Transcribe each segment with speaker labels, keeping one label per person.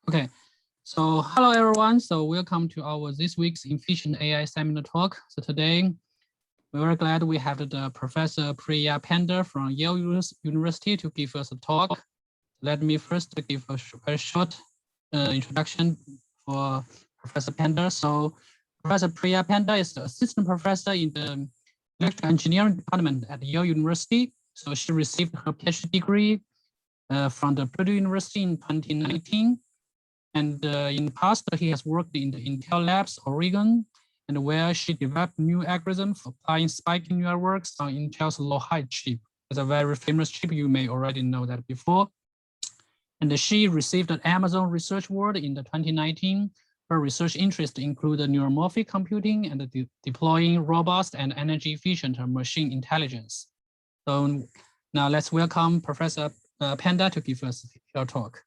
Speaker 1: Okay, so hello everyone. So welcome to our this week's Efficient AI seminar talk. So today we're very glad we have the Professor Priya Panda from Yale University to give us a talk. Let me first give a very short introduction for Professor Panda. So Professor Priya Panda is the assistant professor in the electrical engineering department at Yale University. So she received her PhD degree from the Purdue University in 2019. And in the past, he has worked in the Intel Labs, Oregon, and where she developed new algorithms for applying spiking networks on Intel's low-height chip. It's a very famous chip. You may already know that before. And she received an Amazon Research Award in the 2019. Her research interests include neuromorphic computing and deploying robust and energy-efficient machine intelligence. So now let's welcome Professor Panda to give us your talk.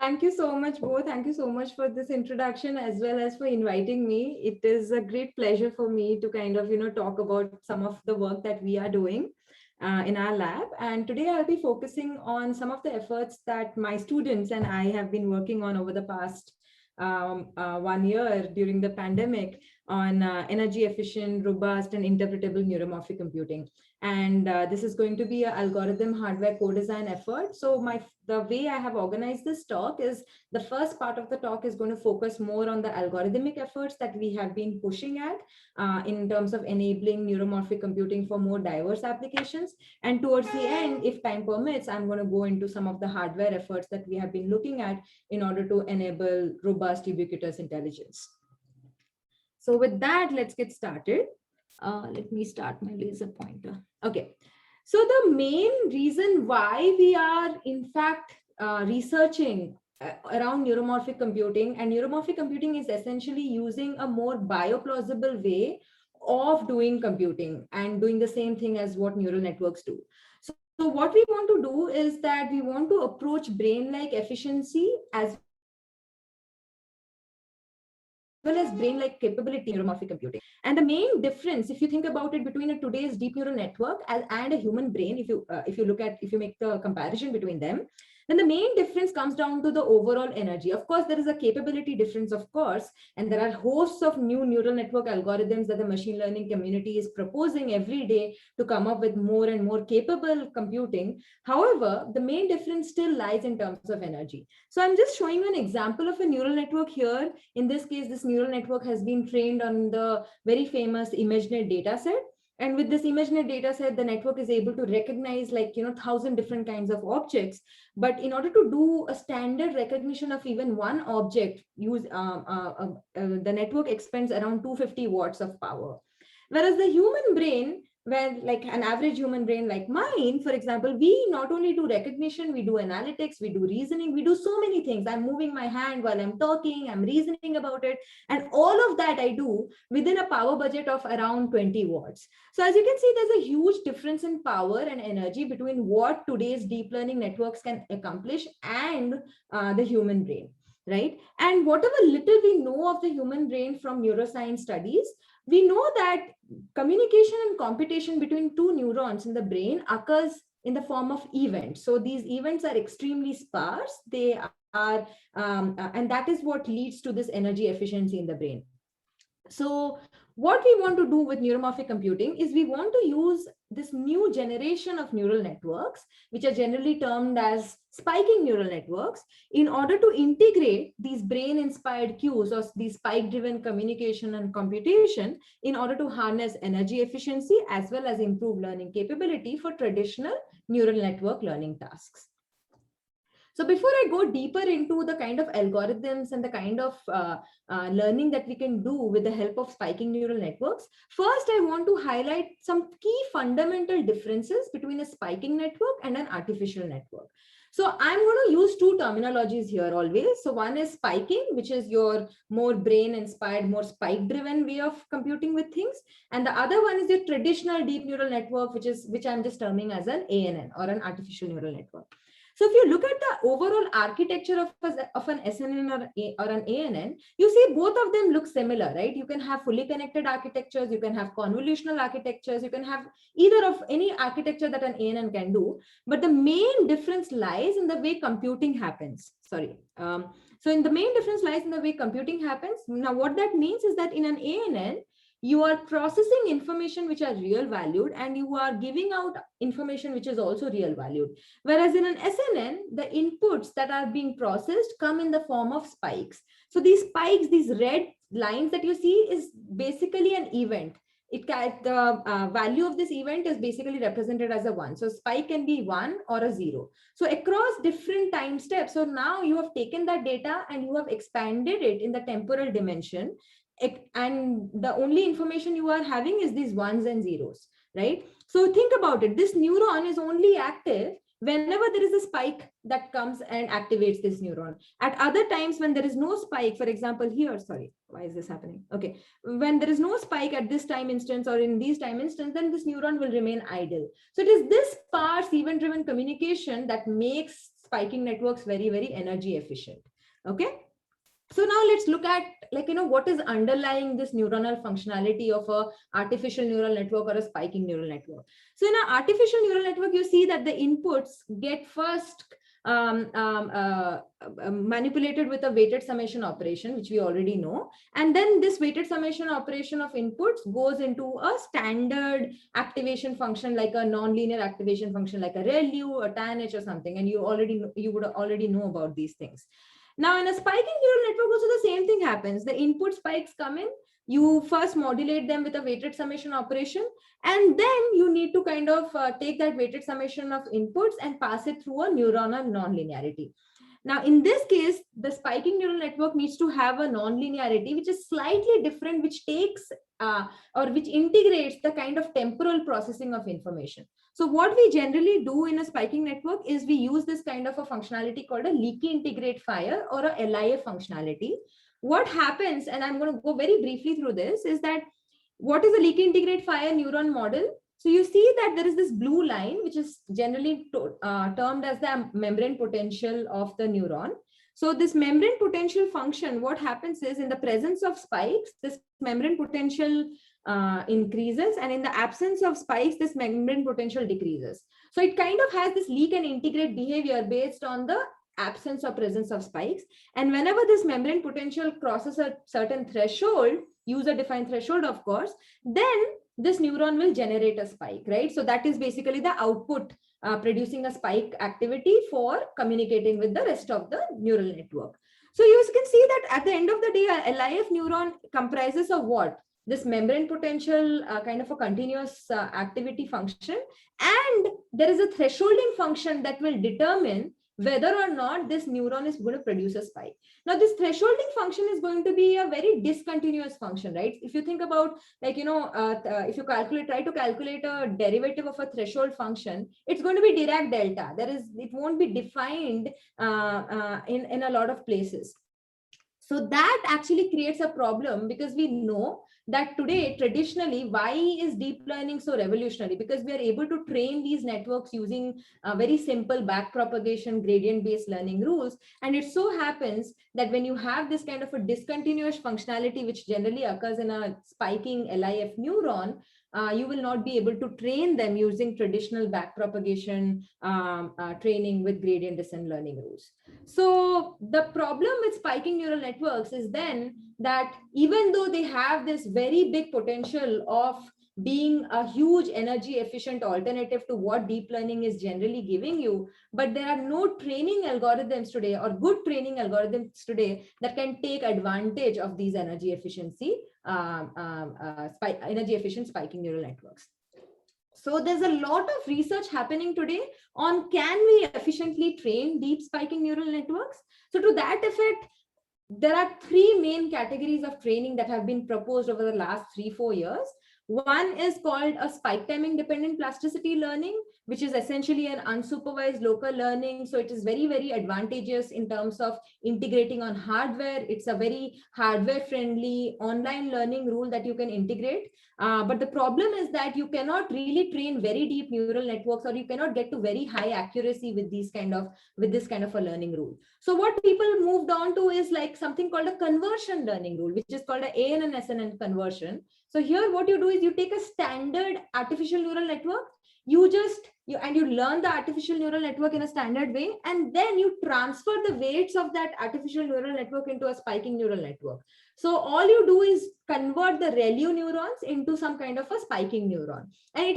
Speaker 2: Thank you so much, Bo. Thank you so much for this introduction as well as for inviting me. It is a great pleasure for me to kind of, talk about some of the work that we are doing in our lab. And today I'll be focusing on some of the efforts that my students and I have been working on over the past 1 year during the pandemic on energy efficient, robust, and interpretable neuromorphic computing. And this is going to be an algorithm hardware co-design effort. So the way I have organized this talk is the first part of the talk is going to focus more on the algorithmic efforts that we have been pushing at in terms of enabling neuromorphic computing for more diverse applications. And towards the end, if time permits, I'm going to go into some of the hardware efforts that we have been looking at in order to enable robust ubiquitous intelligence. So with that, let's get started. Let me start my laser pointer. Okay. So the main reason why we are in fact researching around neuromorphic computing, and neuromorphic computing is essentially using a more bioplausible way of doing computing and doing the same thing as what neural networks do. So what we want to do is that we want to approach brain-like efficiency as well as brain-like capability neuromorphic computing. And the main difference, if you think about it, between today's deep neural network and a human brain, if you make the comparison between them, then the main difference comes down to the overall energy. Of course, there is a capability difference, of course, and there are hosts of new neural network algorithms that the machine learning community is proposing every day to come up with more and more capable computing. However, the main difference still lies in terms of energy. So I'm just showing you an example of a neural network here. In this case, this neural network has been trained on the very famous ImageNet dataset. And with this ImageNet dataset, the network is able to recognize 1,000 different kinds of objects. But in order to do a standard recognition of even one object, the network expends around 250 watts of power. Whereas the human brain, where like an average human brain like mine, for example, we not only do recognition, we do analytics, we do reasoning, we do so many things. I'm moving my hand while I'm talking, I'm reasoning about it. And all of that I do within a power budget of around 20 watts. So as you can see, there's a huge difference in power and energy between what today's deep learning networks can accomplish and the human brain, right? And whatever little we know of the human brain from neuroscience studies, we know that communication and computation between two neurons in the brain occurs in the form of events. So these events are extremely sparse. They are, and that is what leads to this energy efficiency in the brain. So what we want to do with neuromorphic computing is we want to use this new generation of neural networks, which are generally termed as spiking neural networks, in order to integrate these brain-inspired cues or these spike-driven communication and computation in order to harness energy efficiency as well as improve learning capability for traditional neural network learning tasks. So before I go deeper into the kind of algorithms and the kind of learning that we can do with the help of spiking neural networks, first I want to highlight some key fundamental differences between a spiking network and an artificial network. So I'm going to use two terminologies here always. So one is spiking, which is your more brain-inspired, more spike-driven way of computing with things. And the other one is your traditional deep neural network, which I'm just terming as an ANN or an artificial neural network. So if you look at the overall architecture of an SNN or an ANN, you see both of them look similar, right? You can have fully connected architectures, you can have convolutional architectures, you can have either of any architecture that an ANN can do. But the main difference lies in the way computing happens. So in the main difference lies in the way computing happens. Now, what that means is that in an ANN, you are processing information which are real valued, and you are giving out information which is also real valued. Whereas in an SNN, the inputs that are being processed come in the form of spikes. So these spikes, these red lines that you see, is basically an event. The value of this event is basically represented as a 1. So spike can be 1 or a 0. So across different time steps, so now you have taken that data and you have expanded it in the temporal dimension, and the only information you are having is these ones and zeros, right? So think about it. This neuron is only active whenever there is a spike that comes and activates this neuron. At other times when there is no spike, for example here, sorry, why is this happening? Okay, when there is no spike at this time instance or in these time instance, then this neuron will remain idle. So it is this sparse event-driven communication that makes spiking networks very, very energy efficient. Okay. So now let's look at, what is underlying this neuronal functionality of a artificial neural network or a spiking neural network. So in an artificial neural network, you see that the inputs get first manipulated with a weighted summation operation, which we already know. And then this weighted summation operation of inputs goes into a standard activation function, like a nonlinear activation function, like a ReLU, a TANH or something. And you would already know about these things. Now, in a spiking neural network, also the same thing happens. The input spikes come in, you first modulate them with a weighted summation operation, and then you need to kind of take that weighted summation of inputs and pass it through a neuronal nonlinearity. Now, in this case, the spiking neural network needs to have a nonlinearity, which is slightly different, which takes or which integrates the kind of temporal processing of information. So what we generally do in a spiking network is we use this kind of a functionality called a leaky integrate fire or a LIF functionality. What happens, and I'm going to go very briefly through this, is that what is a leaky integrate fire neuron model? So you see that there is this blue line, which is generally termed as the membrane potential of the neuron. So this membrane potential function, what happens is in the presence of spikes, this membrane potential increases, and in the absence of spikes, this membrane potential decreases. So it kind of has this leak and integrate behavior based on the absence or presence of spikes. And whenever this membrane potential crosses a certain threshold, user-defined threshold, of course, then this neuron will generate a spike, right? So that is basically the output producing a spike activity for communicating with the rest of the neural network. So you can see that at the end of the day, a LIF neuron comprises of what? This membrane potential kind of a continuous activity function, and there is a thresholding function that will determine whether or not this neuron is going to produce a spike. Now, this thresholding function is going to be a very discontinuous function, right? If you think about, if you try to calculate a derivative of a threshold function, it's going to be Dirac delta. It won't be defined in a lot of places. So that actually creates a problem, because we know that today, traditionally, why is deep learning so revolutionary? Because we are able to train these networks using very simple backpropagation gradient-based learning rules. And it so happens that when you have this kind of a discontinuous functionality, which generally occurs in a spiking LIF neuron, you will not be able to train them using traditional backpropagation training with gradient descent learning rules. So the problem with spiking neural networks is then that even though they have this very big potential of being a huge energy efficient alternative to what deep learning is generally giving you, but there are no training algorithms today or good training algorithms today that can take advantage of these energy efficiency, energy efficient spiking neural networks. So there's a lot of research happening today on can we efficiently train deep spiking neural networks. So to that effect, there are three main categories of training that have been proposed over the last 3-4 years. One is called a spike timing dependent plasticity learning, which is essentially an unsupervised local learning. So it is very, very advantageous in terms of integrating on hardware. It's a very hardware friendly online learning rule that you can integrate. But the problem is that you cannot really train very deep neural networks, or you cannot get to very high accuracy with this kind of a learning rule. So what people moved on to is like something called a conversion learning rule, which is called a ANN SNN conversion. So here what you do is you take a standard artificial neural network, you learn the artificial neural network in a standard way, and then you transfer the weights of that artificial neural network into a spiking neural network. So all you do is convert the ReLU neurons into some kind of a spiking neuron. And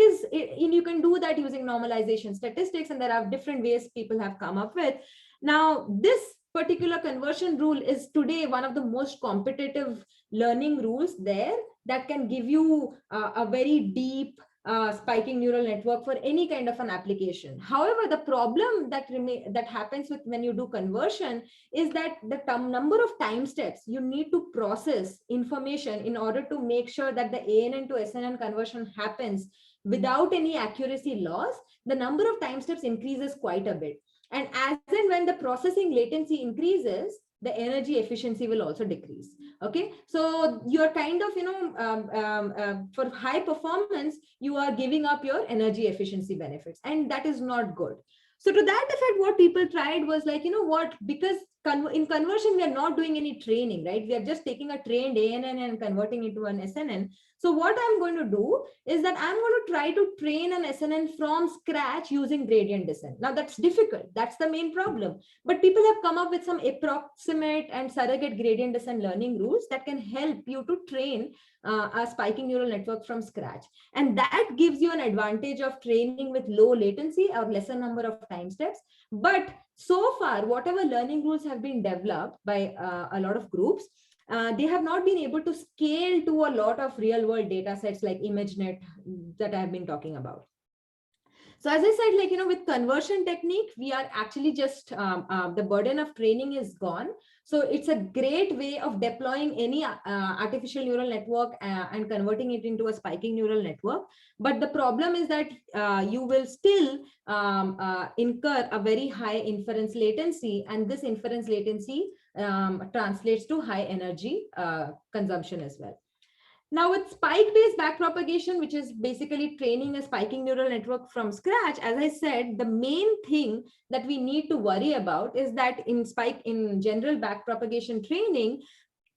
Speaker 2: you can do that using normalization statistics, and there are different ways people have come up with. Now, this particular conversion rule is today one of the most competitive learning rules there that can give you a very deep spiking neural network for any kind of an application. However, the problem that happens with when you do conversion is that the number of time steps you need to process information in order to make sure that the ANN to SNN conversion happens without any accuracy loss, the number of time steps increases quite a bit. And as and when the processing latency increases, the energy efficiency will also decrease. Okay, so you're kind of, for high performance, you are giving up your energy efficiency benefits, and that is not good. So to that effect, what people tried was like, because in conversion, we are not doing any training, right? We are just taking a trained ANN and converting it to an SNN. So what I'm going to do is that I'm going to try to train an SNN from scratch using gradient descent. Now that's difficult. That's the main problem. But people have come up with some approximate and surrogate gradient descent learning rules that can help you to train a spiking neural network from scratch. And that gives you an advantage of training with low latency or lesser number of time steps. But so far, whatever learning rules have been developed by a lot of groups, they have not been able to scale to a lot of real world data sets like ImageNet that I've been talking about. So as I said, with conversion technique, we are actually just, the burden of training is gone. So it's a great way of deploying any artificial neural network and converting it into a spiking neural network. But the problem is that you will still incur a very high inference latency, and this inference latency translates to high energy consumption as well. Now with spike-based backpropagation, which is basically training a spiking neural network from scratch, as I said, the main thing that we need to worry about is that in general backpropagation training,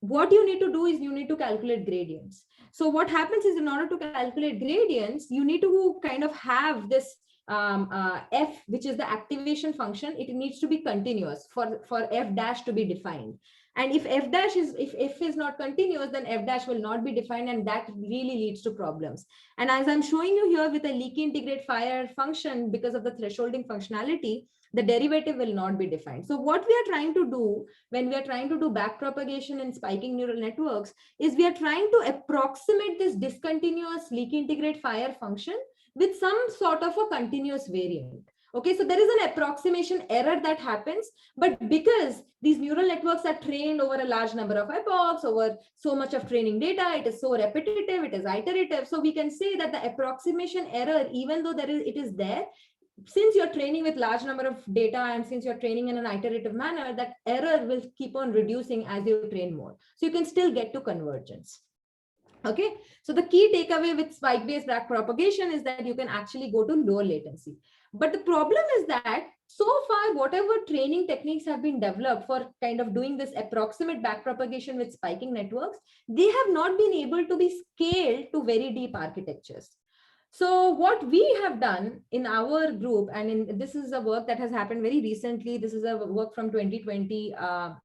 Speaker 2: what you need to do is you need to calculate gradients. So what happens is, in order to calculate gradients, you need to kind of have this f, which is the activation function. It needs to be continuous for f dash to be defined. And if f is not continuous, then f dash will not be defined, and that really leads to problems. And as I'm showing you here with a leaky integrate fire function, because of the thresholding functionality, the derivative will not be defined. So what we are trying to do when we are trying to do backpropagation in spiking neural networks is we are trying to approximate this discontinuous leaky integrate fire function with some sort of a continuous variant. Okay, so there is an approximation error that happens, but because these neural networks are trained over a large number of epochs, over so much of training data, it is so repetitive, it is iterative. So we can say that the approximation error, even though it is there, since you're training with large number of data and since you're training in an iterative manner, that error will keep on reducing as you train more. So you can still get to convergence. Okay, so the key takeaway with spike-based backpropagation is that you can actually go to low latency. But the problem is that so far, whatever training techniques have been developed for kind of doing this approximate backpropagation with spiking networks, they have not been able to be scaled to very deep architectures. So what we have done in our group, and this is a work that has happened very recently. This is a work from 2020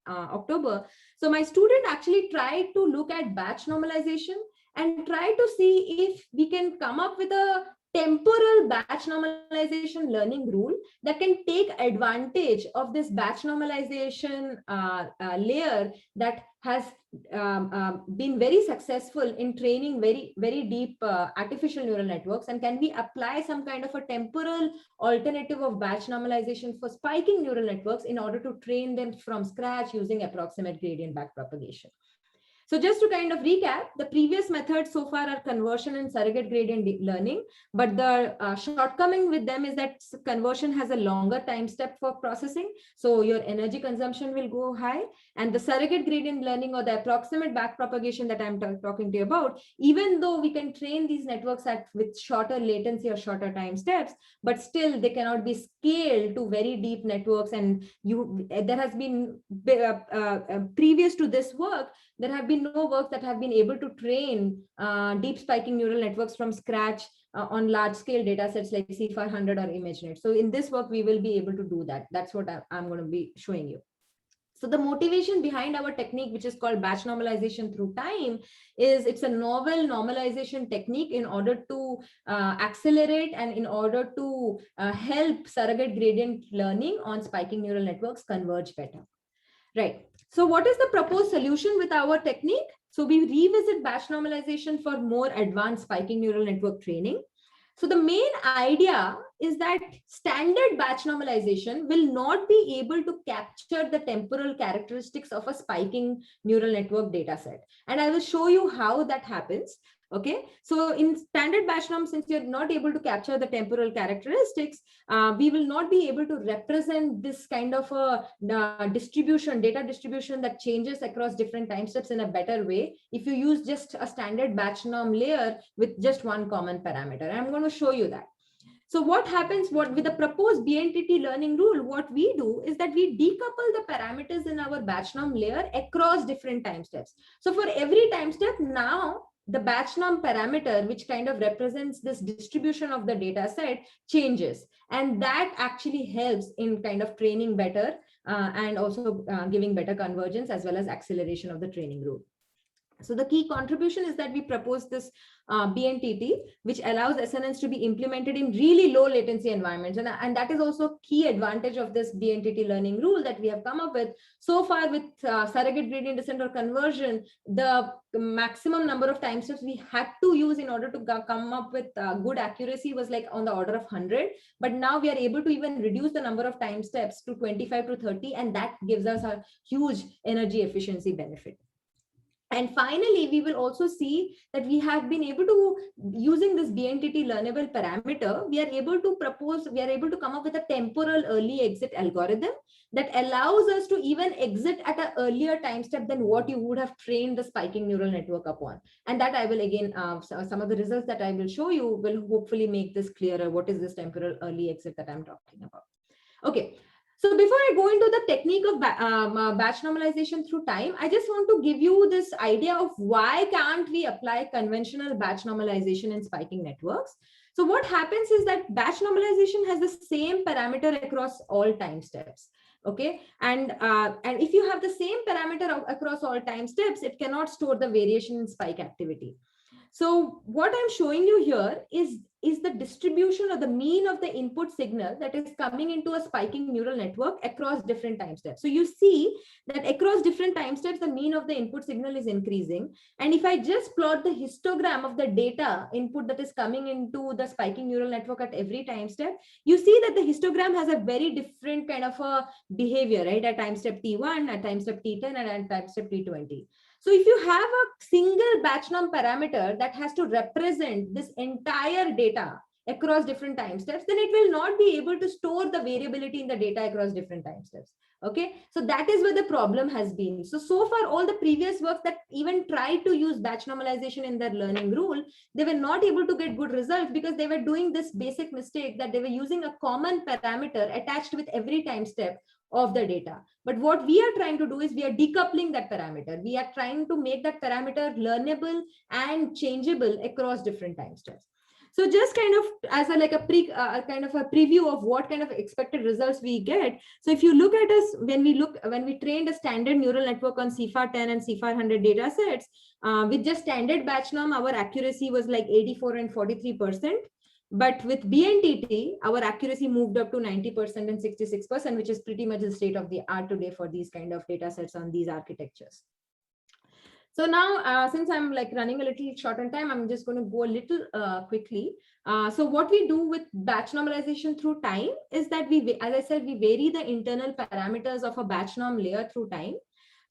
Speaker 2: October. So my student actually tried to look at batch normalization and try to see if we can come up with a temporal batch normalization learning rule that can take advantage of this batch normalization layer that has been very successful in training very, very deep artificial neural networks, and can we apply some kind of a temporal alternative of batch normalization for spiking neural networks in order to train them from scratch using approximate gradient backpropagation. So just to kind of recap, the previous methods so far are conversion and surrogate gradient learning, but the shortcoming with them is that conversion has a longer time step for processing. So your energy consumption will go high, and the surrogate gradient learning, or the approximate backpropagation that I'm talking to you about, even though we can train these networks with shorter latency or shorter time steps, but still they cannot be scaled to very deep networks. And there has been previous to this work, there have been no works that have been able to train deep spiking neural networks from scratch on large scale data sets like CIFAR 100 or ImageNet. So in this work, we will be able to do that. That's what I'm going to be showing you. So the motivation behind our technique, which is called batch normalization through time, is it's a novel normalization technique in order to accelerate and in order to help surrogate gradient learning on spiking neural networks converge better. Right. So what is the proposed solution with our technique? So we revisit batch normalization for more advanced spiking neural network training. So the main idea is that standard batch normalization will not be able to capture the temporal characteristics of a spiking neural network dataset. And I will show you how that happens. Okay, so in standard batch norm, since you're not able to capture the temporal characteristics, we will not be able to represent this kind of a data distribution that changes across different time steps in a better way if you use just a standard batch norm layer with just one common parameter. I'm going to show you that. So what happens with the proposed BNTT learning rule, what we do is that we decouple the parameters in our batch norm layer across different time steps. So for every time step now, the batch norm parameter, which kind of represents this distribution of the data set, changes. And that actually helps in kind of training better and also giving better convergence as well as acceleration of the training rule. So the key contribution is that we propose this BNTT, which allows SNNs to be implemented in really low latency environments. And that is also a key advantage of this BNTT learning rule that we have come up with. So far with surrogate gradient descent or conversion, the maximum number of time steps we had to use in order to come up with good accuracy was like on the order of 100. But now we are able to even reduce the number of time steps to 25 to 30, and that gives us a huge energy efficiency benefit. And finally, we will also see that we have been able to, using this BNTT learnable parameter, we are able to come up with a temporal early exit algorithm that allows us to even exit at an earlier time step than what you would have trained the spiking neural network upon. And that I will again, some of the results that I will show you will hopefully make this clearer. What is this temporal early exit that I'm talking about? Okay. So before I go into the technique of batch normalization through time, I just want to give you this idea of why can't we apply conventional batch normalization in spiking networks. So what happens is that batch normalization has the same parameter across all time steps. Okay, and if you have the same parameter across all time steps, it cannot store the variation in spike activity. So what I'm showing you here is the distribution or the mean of the input signal that is coming into a spiking neural network across different time steps. So you see that across different time steps, the mean of the input signal is increasing. And if I just plot the histogram of the data input that is coming into the spiking neural network at every time step, you see that the histogram has a very different kind of a behavior, right? At time step T1, at time step T10, and at time step T20. So if you have a single batch norm parameter that has to represent this entire data across different time steps, then it will not be able to store the variability in the data across different time steps. Okay, so that is where the problem has been. So far, all the previous works that even tried to use batch normalization in their learning rule, they were not able to get good results because they were doing this basic mistake that they were using a common parameter attached with every time step of the data. But what we are trying to do is we are decoupling that parameter. We are trying to make that parameter learnable and changeable across different time steps. So just kind of as a kind of a preview of what kind of expected results we get. So if you look at us, when we trained a standard neural network on CIFAR 10 and CIFAR 100 data sets, with just standard batch norm, our accuracy was like 84 and 43%. But with BNTT, our accuracy moved up to 90% and 66%, which is pretty much the state of the art today for these kind of data sets on these architectures. So now, since I'm like running a little short on time, I'm just going to go a little quickly. So what we do with batch normalization through time is that as I said, we vary the internal parameters of a batch norm layer through time.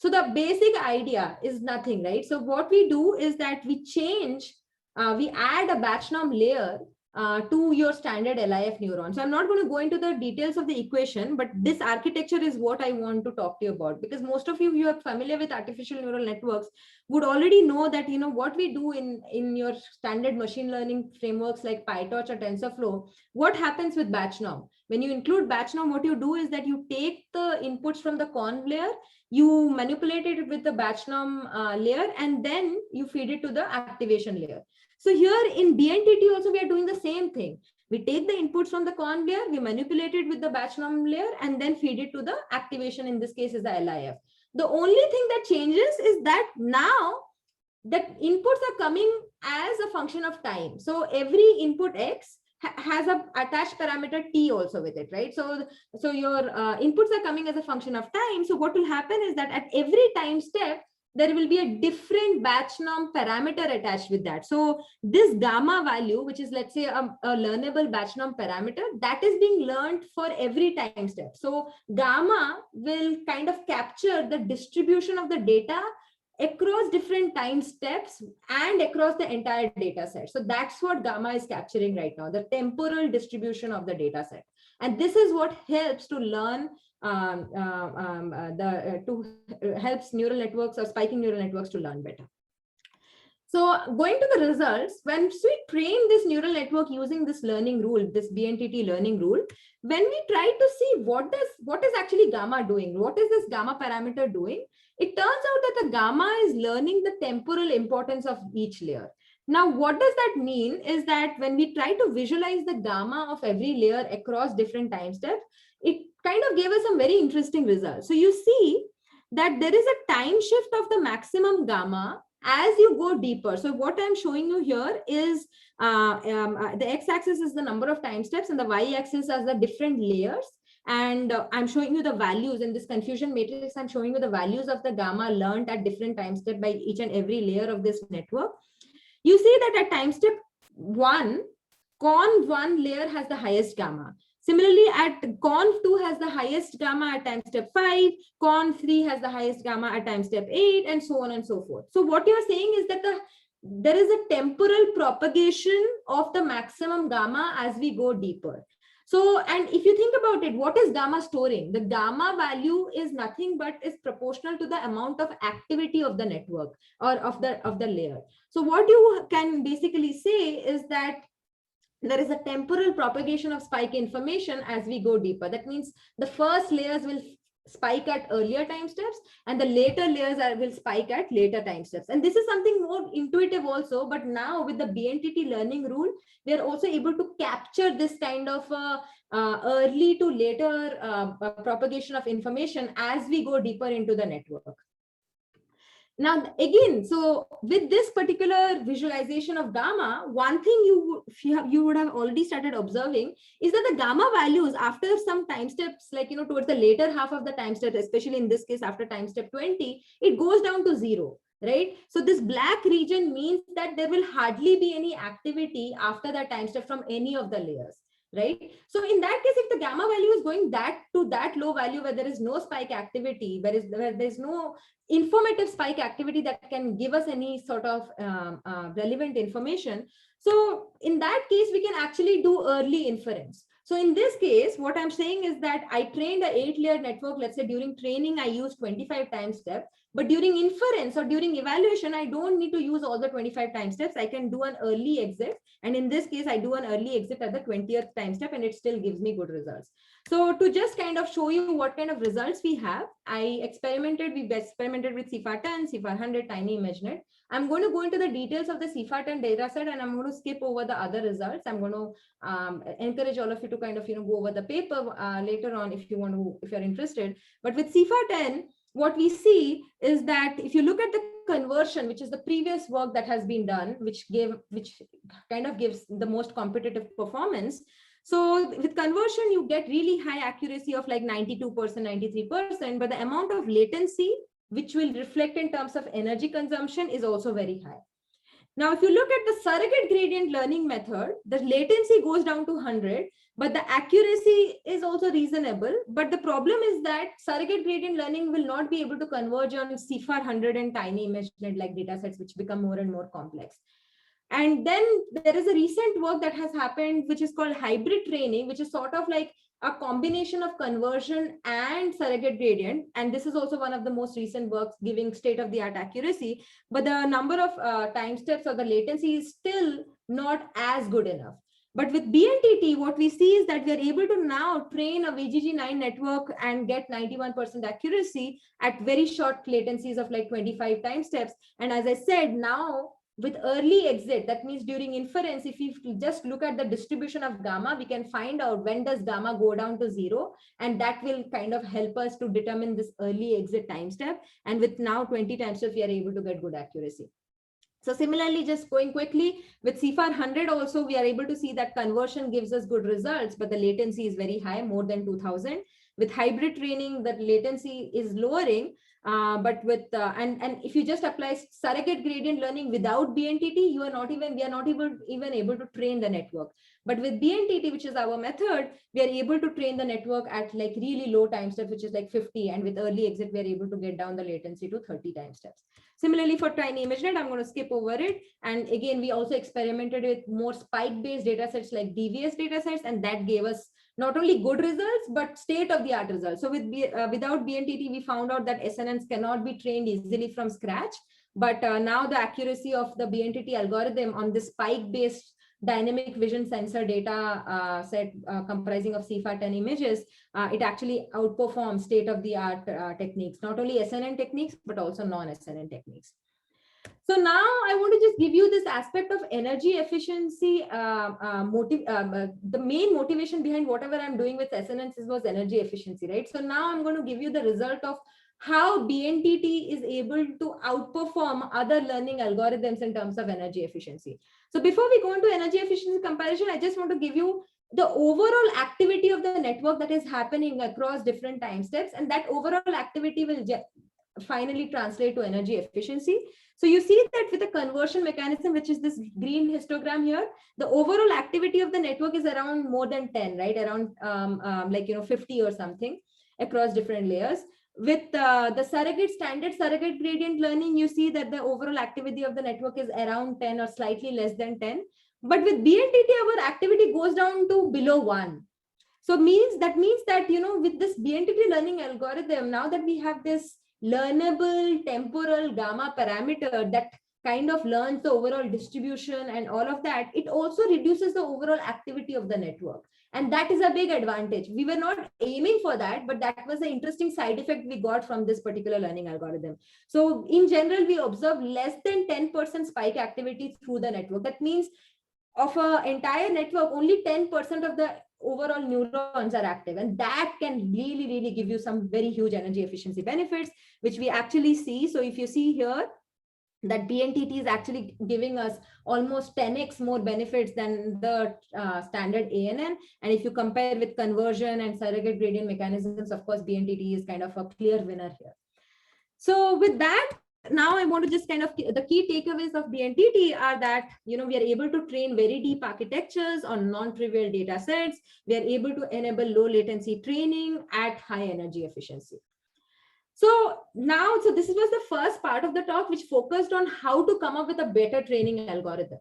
Speaker 2: So the basic idea is nothing, right? So what we do is that we change, we add a batch norm layer to your standard LIF neuron. So I'm not going to go into the details of the equation, but this architecture is what I want to talk to you about, because most of you are familiar with artificial neural networks would already know that, you know, what we do in your standard machine learning frameworks like PyTorch or TensorFlow, what happens with batch norm. When you include batch norm, what you do is that you take the inputs from the conv layer, you manipulate it with the batch norm layer, and then you feed it to the activation layer. So here in BNTT also, we are doing the same thing. We take the inputs from the conv layer, we manipulate it with the batch norm layer, and then feed it to the activation. In this case is the LIF. The only thing that changes is that now the inputs are coming as a function of time. So every input X has a attached parameter T also with it, right? So your inputs are coming as a function of time. So what will happen is that at every time step, there will be a different batch norm parameter attached with that. So this gamma value, which is, let's say, a learnable batch norm parameter, that is being learned for every time step. So gamma will kind of capture the distribution of the data across different time steps and across the entire data set. So that's what gamma is capturing right now, the temporal distribution of the data set. And this is what helps to learn helps neural networks or spiking neural networks to learn better. So going to the results, when we train this neural network using this learning rule, this BNTT learning rule, when we try to see what is actually gamma doing, what is this gamma parameter doing, it turns out that the gamma is learning the temporal importance of each layer. Now, what does that mean is that when we try to visualize the gamma of every layer across different time steps, it kind of gave us some very interesting results. So you see that there is a time shift of the maximum gamma as you go deeper. So what I'm showing you here is the x-axis is the number of time steps and the y-axis are the different layers. And I'm showing you the values in this confusion matrix. I'm showing you the values of the gamma learned at different time steps by each and every layer of this network. You see that at time step 1, conv1 layer has the highest gamma. Similarly, at conv2 has the highest gamma at time step 5, conv3 has the highest gamma at time step 8, and so on and so forth. So what you're saying is that there is a temporal propagation of the maximum gamma as we go deeper. So, and if you think about it, what is gamma storing? The gamma value is nothing but is proportional to the amount of activity of the network or of the layer. So what you can basically say is that there is a temporal propagation of spike information as we go deeper. That means the first layers will spike at earlier time steps and the later layers will spike at later time steps. And this is something more intuitive also, but now with the BNTT learning rule, we are also able to capture this kind of early to later propagation of information as we go deeper into the network. Now, again, so with this particular visualization of gamma, one thing you would have already started observing is that the gamma values after some time steps, like, towards the later half of the time step, especially in this case, after time step 20, it goes down to 0, right? So this black region means that there will hardly be any activity after that time step from any of the layers. Right. So in that case, if the gamma value is going to that low value where there is no spike activity, where there's no informative spike activity that can give us any sort of relevant information. So in that case, we can actually do early inference. So in this case, what I'm saying is that I trained an 8-layer network. Let's say during training, I used 25 time steps. But during inference or during evaluation, I don't need to use all the 25 time steps. I can do an early exit. And in this case, I do an early exit at the 20th time step, and it still gives me good results. So to just kind of show you what kind of results we have, we experimented with CIFAR10, CIFAR100, TinyImageNet. I'm going to go into the details of the CIFAR10 dataset, and I'm going to skip over the other results. I'm going to encourage all of you to kind of go over the paper later on if you're interested. But with CIFAR10, what we see is that if you look at the conversion, which is the previous work that has been done, which kind of gives the most competitive performance. So with conversion, you get really high accuracy of like 92%, 93%, but the amount of latency, which will reflect in terms of energy consumption, is also very high. Now, if you look at the surrogate gradient learning method, the latency goes down to 100, but the accuracy is also reasonable. But the problem is that surrogate gradient learning will not be able to converge on CIFAR 100 and tiny ImageNet like datasets, which become more and more complex. And then there is a recent work that has happened, which is called hybrid training, which is sort of like a combination of conversion and surrogate gradient. And this is also one of the most recent works giving state-of-the-art accuracy, but the number of time steps or the latency is still not as good enough. But with BNTT, what we see is that we are able to now train a VGG9 network and get 91% accuracy at very short latencies of like 25 time steps. And as I said, now with early exit, that means during inference, if you just look at the distribution of gamma, we can find out when does gamma go down to 0, and that will kind of help us to determine this early exit time step. And with now 20 time steps, we are able to get good accuracy. So similarly, just going quickly, with CIFAR 100 also, we are able to see that conversion gives us good results, but the latency is very high, more than 2000. With hybrid training, the latency is lowering, but with and if you just apply surrogate gradient learning without BNTT, we are not even able to train the network. But with BNTT, which is our method, we are able to train the network at like really low time steps, which is like 50, and with early exit, we are able to get down the latency to 30 time steps. Similarly, for tiny ImageNet, I'm going to skip over it. And again, we also experimented with more spike-based datasets like DVS datasets, and that gave us not only good results, but state-of-the-art results. So without BNTT, we found out that SNNs cannot be trained easily from scratch. But now the accuracy of the BNTT algorithm on this spike-based dynamic vision sensor data set comprising of CIFAR 10 images, it actually outperforms state-of-the-art techniques, not only SNN techniques, but also non-SNN techniques. So now I want to just give you this aspect of energy efficiency. The main motivation behind whatever I'm doing with SNNs was energy efficiency, right? So now I'm going to give you the result of how BNTT is able to outperform other learning algorithms in terms of energy efficiency. So before we go into energy efficiency comparison, I just want to give you the overall activity of the network that is happening across different time steps, and that overall activity will finally translate to energy efficiency. So you see that with the conversion mechanism, which is this green histogram here, the overall activity of the network is around more than 10, right? Around 50 or something across different layers. With the standard surrogate gradient learning, you see that the overall activity of the network is around 10 or slightly less than 10. But with BNTT, our activity goes down to below 1. So that means that, with this BNTT learning algorithm, now that we have this learnable temporal gamma parameter that kind of learns the overall distribution and all of that, it also reduces the overall activity of the network. And that is a big advantage. We were not aiming for that, but that was an interesting side effect we got from this particular learning algorithm. So in general, we observe less than 10% spike activity through the network. That means of an entire network, only 10% of the overall neurons are active, and that can really give you some very huge energy efficiency benefits, which we actually see. So if you see here that BNTT is actually giving us almost 10x more benefits than the standard ANN, and if you compare with conversion and surrogate gradient mechanisms, of course BNTT is kind of a clear winner here. So with that, now I want to just kind of, the key takeaways of BNTT are that, we are able to train very deep architectures on non-trivial data sets. We are able to enable low latency training at high energy efficiency. So this was the first part of the talk, which focused on how to come up with a better training algorithm.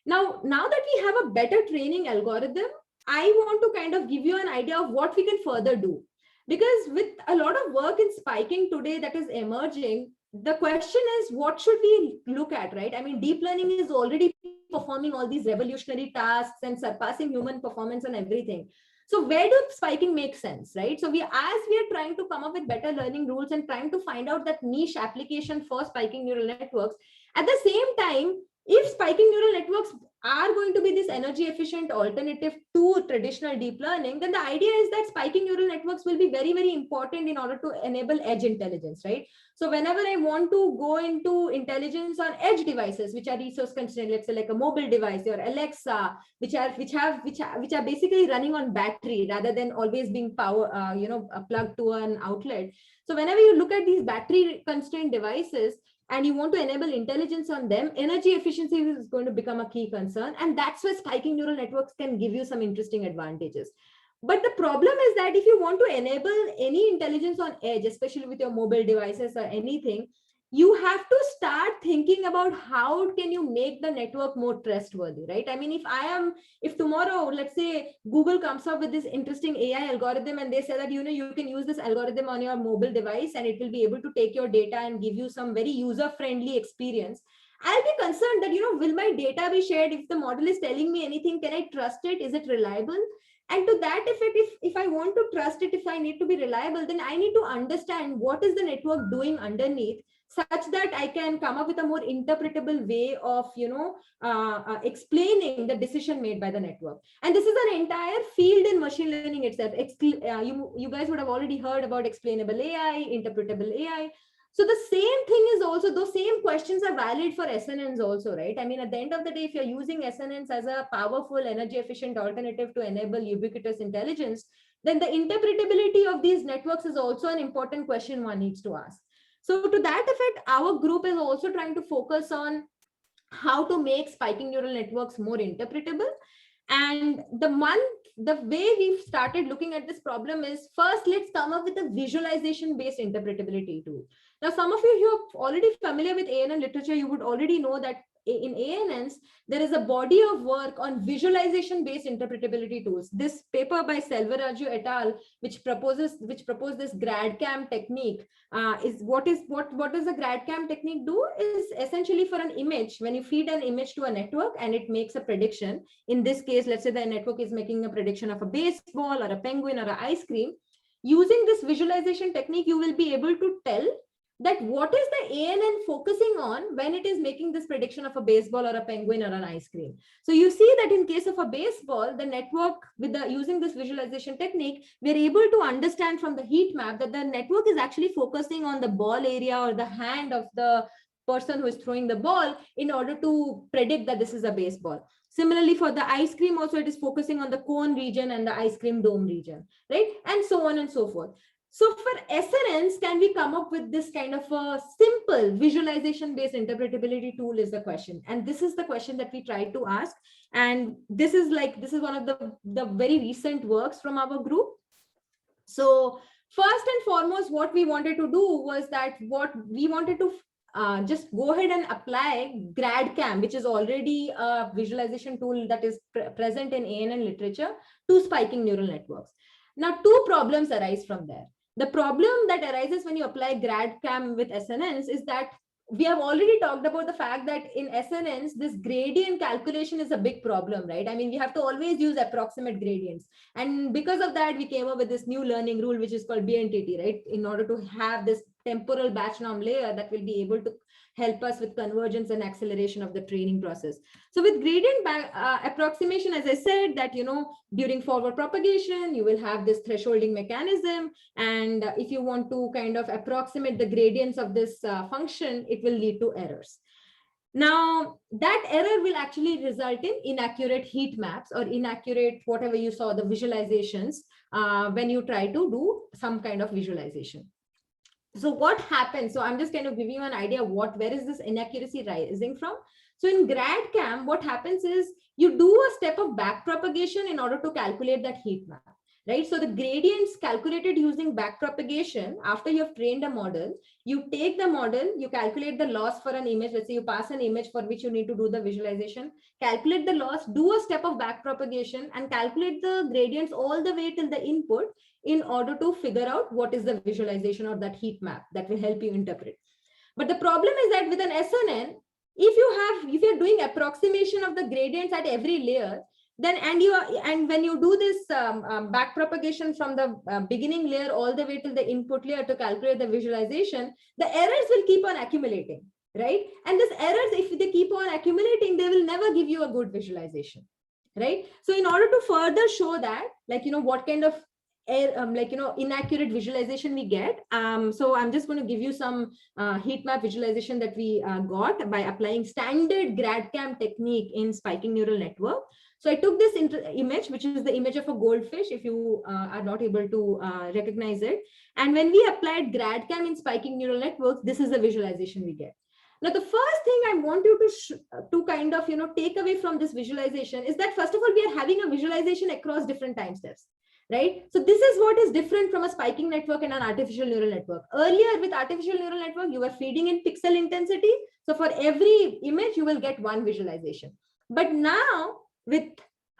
Speaker 2: Now that we have a better training algorithm, I want to kind of give you an idea of what we can further do. Because with a lot of work in spiking today that is emerging, the question is, what should we look at, right? I mean, deep learning is already performing all these revolutionary tasks and surpassing human performance and everything. So where does spiking make sense, right? So as we are trying to come up with better learning rules and trying to find out that niche application for spiking neural networks, at the same time, if spiking neural networks are going to be this energy efficient alternative to traditional deep learning, then the idea is that spiking neural networks will be very important in order to enable edge intelligence, right? So whenever I want to go into intelligence on edge devices, which are resource constrained, let's say like a mobile device or Alexa, which are basically running on battery rather than always being plugged to an outlet. So whenever you look at these battery constrained devices, and you want to enable intelligence on them, energy efficiency is going to become a key concern. And that's where spiking neural networks can give you some interesting advantages. But the problem is that if you want to enable any intelligence on edge, especially with your mobile devices or anything, you have to start thinking about how can you make the network more trustworthy, right? I mean, if tomorrow, let's say Google comes up with this interesting AI algorithm and they say that, you can use this algorithm on your mobile device and it will be able to take your data and give you some very user-friendly experience, I'll be concerned that, will my data be shared? If the model is telling me anything, can I trust it? Is it reliable? And to that effect, if I want to trust it, if I need to be reliable, then I need to understand what is the network doing underneath, such that I can come up with a more interpretable way of, explaining the decision made by the network. And this is an entire field in machine learning itself. You guys would have already heard about explainable AI, interpretable AI. So the same thing is also, those same questions are valid for SNNs also, right? I mean, at the end of the day, if you're using SNNs as a powerful, energy efficient alternative to enable ubiquitous intelligence, then the interpretability of these networks is also an important question one needs to ask. So to that effect, our group is also trying to focus on how to make spiking neural networks more interpretable. And the way we've started looking at this problem is, first, let's come up with a visualization-based interpretability tool. Now, some of you who are already familiar with ANN literature, you would already know that in ANNs, there is a body of work on visualization-based interpretability tools. This paper by Selvaraju et al., which proposed this GradCam technique, is what does the GradCam technique do? Is essentially for an image, when you feed an image to a network and it makes a prediction. In this case, let's say the network is making a prediction of a baseball or a penguin or an ice cream. Using this visualization technique, you will be able to tell that what is the ANN focusing on when it is making this prediction of a baseball or a penguin or an ice cream. So you see that in case of a baseball, the network using this visualization technique, we're able to understand from the heat map that the network is actually focusing on the ball area or the hand of the person who is throwing the ball in order to predict that this is a baseball. Similarly, for the ice cream also, it is focusing on the cone region and the ice cream dome region, right? And so on and so forth. So for SNNs, can we come up with this kind of a simple visualization-based interpretability tool is the question. And this is the question that we tried to ask. And this is one of the very recent works from our group. So first and foremost, what we wanted to do was that we wanted to just go ahead and apply GradCam, which is already a visualization tool that is present in ANN literature, to spiking neural networks. Now, two problems arise from there. The problem that arises when you apply GradCam with SNNs is that we have already talked about the fact that in SNNs, this gradient calculation is a big problem, right? I mean, we have to always use approximate gradients. And because of that, we came up with this new learning rule, which is called BNTT, right? In order to have this temporal batch norm layer that will be able to help us with convergence and acceleration of the training process. So with gradient approximation, as I said, that, during forward propagation, you will have this thresholding mechanism. And if you want to kind of approximate the gradients of this function, it will lead to errors. Now, that error will actually result in inaccurate heat maps or inaccurate, whatever you saw, the visualizations when you try to do some kind of visualization. So what happens? So I'm just kind of giving you an idea of where is this inaccuracy rising from. So in GradCam, what happens is you do a step of backpropagation in order to calculate that heat map, right? So the gradients calculated using backpropagation, after you have trained a model, you take the model, you calculate the loss for an image. Let's say you pass an image for which you need to do the visualization, calculate the loss, do a step of backpropagation and calculate the gradients all the way till the input in order to figure out what is the visualization or that heat map that will help you interpret. But the problem is that with an SNN, if you're doing approximation of the gradients at every layer, then and when you do this backpropagation from the beginning layer all the way till the input layer to calculate the visualization, the errors will keep on accumulating, right? And these errors, if they keep on accumulating, they will never give you a good visualization, right? So in order to further show that, what kind of inaccurate visualization we get. So I'm just going to give you some heat map visualization that we got by applying standard GradCam technique in spiking neural network. So I took this image, which is the image of a goldfish, if you are not able to recognize it. And when we applied GradCam in spiking neural networks, this is the visualization we get. Now, the first thing I want you to kind of, take away from this visualization is that, first of all, we are having a visualization across different time steps, right? So this is what is different from a spiking network and an artificial neural network. Earlier, with artificial neural network, you were feeding in pixel intensity. So for every image, you will get one visualization. But now with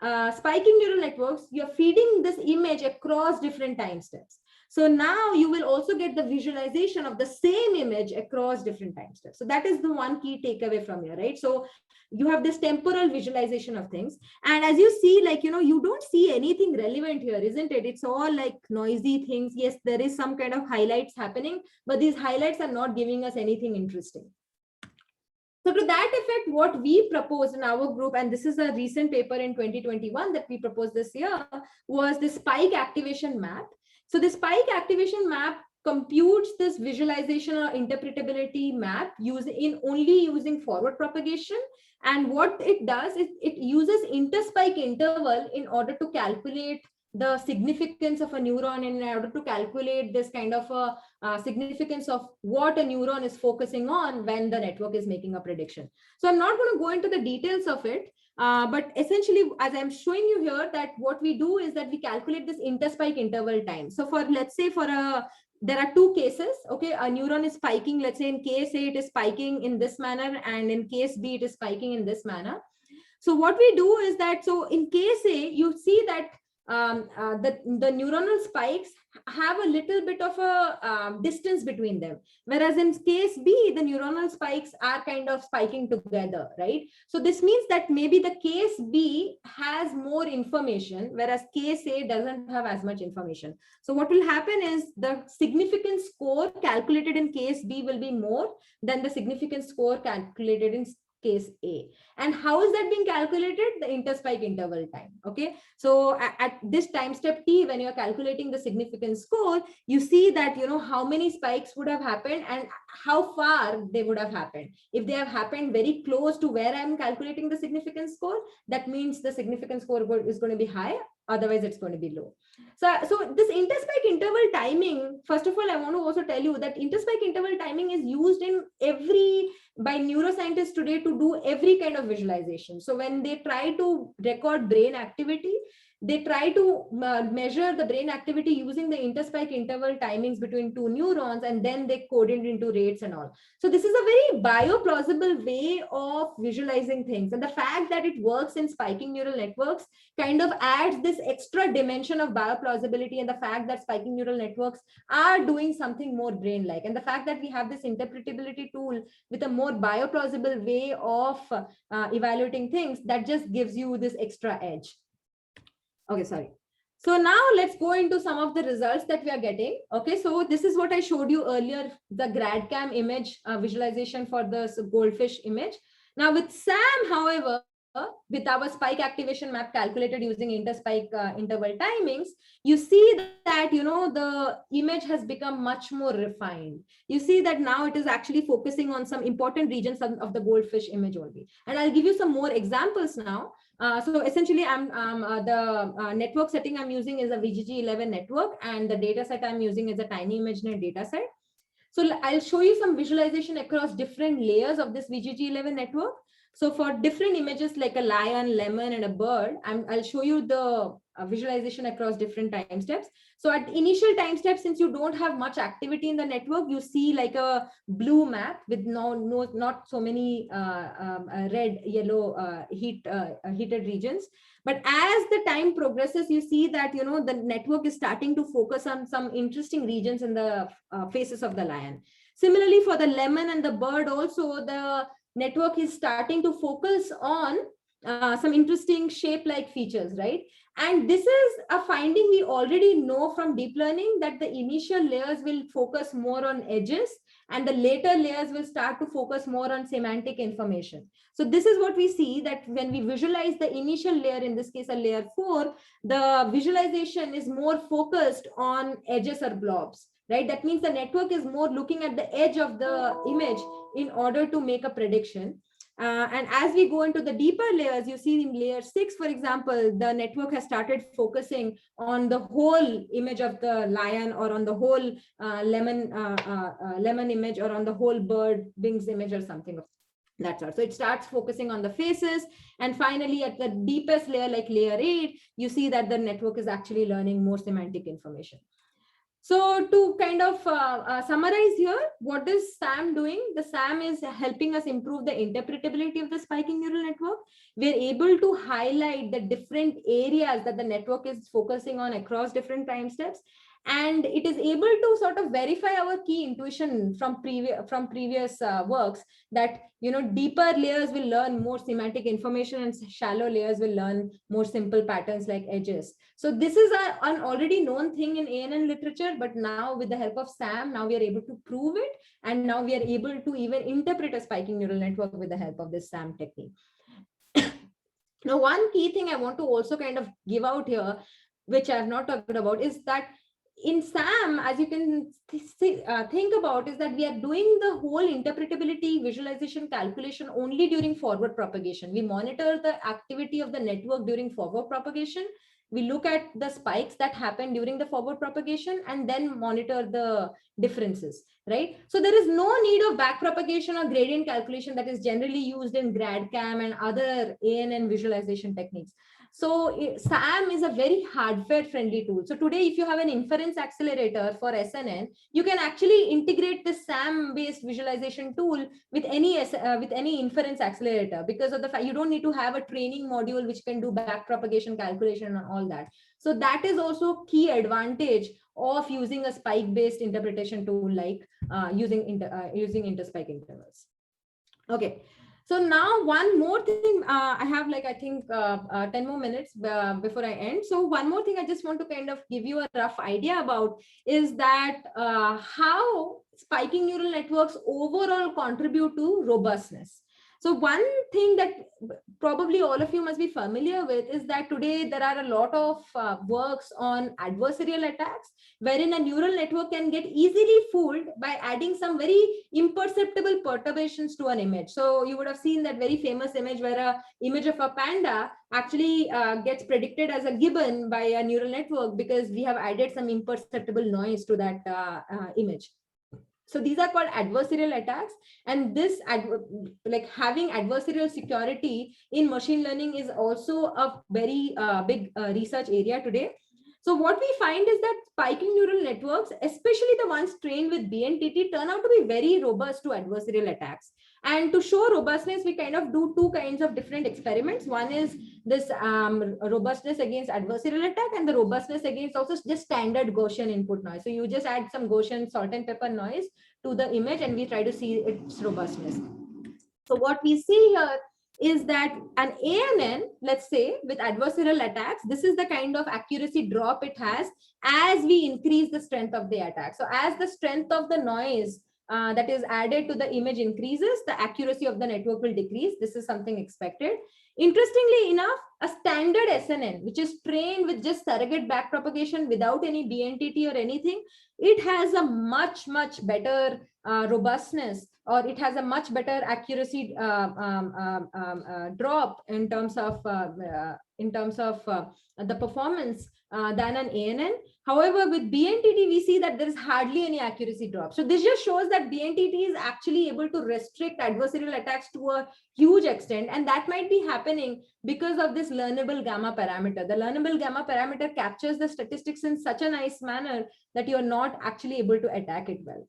Speaker 2: spiking neural networks, you're feeding this image across different time steps. So now you will also get the visualization of the same image across different time steps. So that is the one key takeaway from here, right? So you have this temporal visualization of things. And as you see, like, you don't see anything relevant here, isn't it? It's all like noisy things. Yes, there is some kind of highlights happening, but these highlights are not giving us anything interesting. So to that effect, what we proposed in our group, and this is a recent paper in 2021 that we proposed this year, was the spike activation map. So the spike activation map computes this visualization or interpretability map only using forward propagation. And what it does is it uses interspike interval in order to calculate the significance of a neuron, in order to calculate this kind of a significance of what a neuron is focusing on when the network is making a prediction. So I'm not going to go into the details of it, but essentially, as I'm showing you here, that what we do is that we calculate this interspike interval time. So for, let's say, there are two cases, okay? A neuron is spiking, let's say in case A, it is spiking in this manner, and in case B, it is spiking in this manner. So what we do is that, so in case A, you see that the neuronal spikes have a little bit of a distance between them, whereas in case B, the neuronal spikes are kind of spiking together, right? So this means that maybe the case B has more information, whereas case A doesn't have as much information. So what will happen is the significance score calculated in case B will be more than the significance score calculated in case A. And how is that being calculated? The interspike interval time. Okay. So at this time step T, when you're calculating the significance score, you see that, how many spikes would have happened and how far they would have happened. If they have happened very close to where I'm calculating the significance score, that means the significance score is going to be high. Otherwise, it's going to be low. So this interspike interval timing, first of all, I want to also tell you that interspike interval timing is used by neuroscientists today to do every kind of visualization. So when they try to record brain activity, they try to measure the brain activity using the interspike interval timings between two neurons, and then they code it into rates and all. So this is a very bioplausible way of visualizing things. And the fact that it works in spiking neural networks kind of adds this extra dimension of bioplausibility, and the fact that spiking neural networks are doing something more brain-like. And the fact that we have this interpretability tool with a more bioplausible way of evaluating things, that just gives you this extra edge. Okay, sorry. So now let's go into some of the results that we are getting. Okay, so this is what I showed you earlier, the GradCam image visualization for the goldfish image. Now with SAM, however, with our spike activation map calculated using interspike interval timings, you see that, the image has become much more refined. You see that now it is actually focusing on some important regions of the goldfish image only. And I'll give you some more examples now. So essentially, the network setting I'm using is a VGG11 network, and the data set I'm using is a TinyImageNet data set. So I'll show you some visualization across different layers of this VGG11 network. So for different images like a lion, lemon, and a bird, I'll show you the visualization across different time steps. So at initial time steps, since you don't have much activity in the network, you see like a blue map with not so many red, yellow heated regions. But as the time progresses, you see that, the network is starting to focus on some interesting regions in the faces of the lion. Similarly, for the lemon and the bird also, the network is starting to focus on some interesting shape-like features, right? And this is a finding we already know from deep learning, that the initial layers will focus more on edges, and the later layers will start to focus more on semantic information. So this is what we see, that when we visualize the initial layer, in this case a layer 4, the visualization is more focused on edges or blobs, right? That means the network is more looking at the edge of the image in order to make a prediction. And as we go into the deeper layers, you see in layer 6, for example, the network has started focusing on the whole image of the lion, or on the whole lemon image, or on the whole bird wings image, or something of that sort. So it starts focusing on the faces. And finally, at the deepest layer, like layer 8, you see that the network is actually learning more semantic information. So to kind of summarize here, what is SAM doing? The SAM is helping us improve the interpretability of the spiking neural network. We're able to highlight the different areas that the network is focusing on across different time steps. And it is able to sort of verify our key intuition from previous works, that deeper layers will learn more semantic information, and shallow layers will learn more simple patterns like edges. So this is an already known thing in ANN literature, but now with the help of SAM, now we are able to prove it, and now we are able to even interpret a spiking neural network with the help of this SAM technique. Now, one key thing I want to also kind of give out here, which I have not talked about, is that in SAM, as you can think about, is that we are doing the whole interpretability visualization calculation only during forward propagation. We monitor the activity of the network during forward propagation. We look at the spikes that happen during the forward propagation, and then monitor the differences, right? So there is no need of back propagation or gradient calculation that is generally used in GradCam and other ANN visualization techniques. So SAM is a very hardware friendly tool. So today, if you have an inference accelerator for SNN, you can actually integrate the SAM based visualization tool with any inference accelerator, because of the fact you don't need to have a training module which can do back propagation calculation and all that. So that is also key advantage of using a spike based interpretation tool, like using interspike intervals. Okay. So now one more thing, I have I think 10 more minutes before I end. So one more thing I just want to kind of give you a rough idea about is that how spiking neural networks overall contribute to robustness. So one thing that probably all of you must be familiar with is that today there are a lot of works on adversarial attacks, wherein a neural network can get easily fooled by adding some very imperceptible perturbations to an image. So you would have seen that very famous image where a image of a panda actually gets predicted as a gibbon by a neural network because we have added some imperceptible noise to that image. So these are called adversarial attacks, and this having adversarial security in machine learning is also a very big research area today. So what we find is that spiking neural networks, especially the ones trained with BNTT, turn out to be very robust to adversarial attacks. And to show robustness, we kind of do two kinds of different experiments. One is this robustness against adversarial attack, and the robustness against also just standard Gaussian input noise. So you just add some Gaussian salt and pepper noise to the image, and we try to see its robustness. So what we see here is that an ANN, let's say, with adversarial attacks, this is the kind of accuracy drop it has as we increase the strength of the attack. So as the strength of the noise that is added to the image increases, the accuracy of the network will decrease. This is something expected. Interestingly enough, a standard SNN, which is trained with just surrogate backpropagation without any BNTT or anything, it has a much, much better robustness, or it has a much better accuracy drop in terms of the performance than an ANN. However, with BNTT, we see that there is hardly any accuracy drop. So this just shows that BNTT is actually able to restrict adversarial attacks to a huge extent, and that might be happening because of this learnable gamma parameter. The learnable gamma parameter captures the statistics in such a nice manner that you're not actually able to attack it well.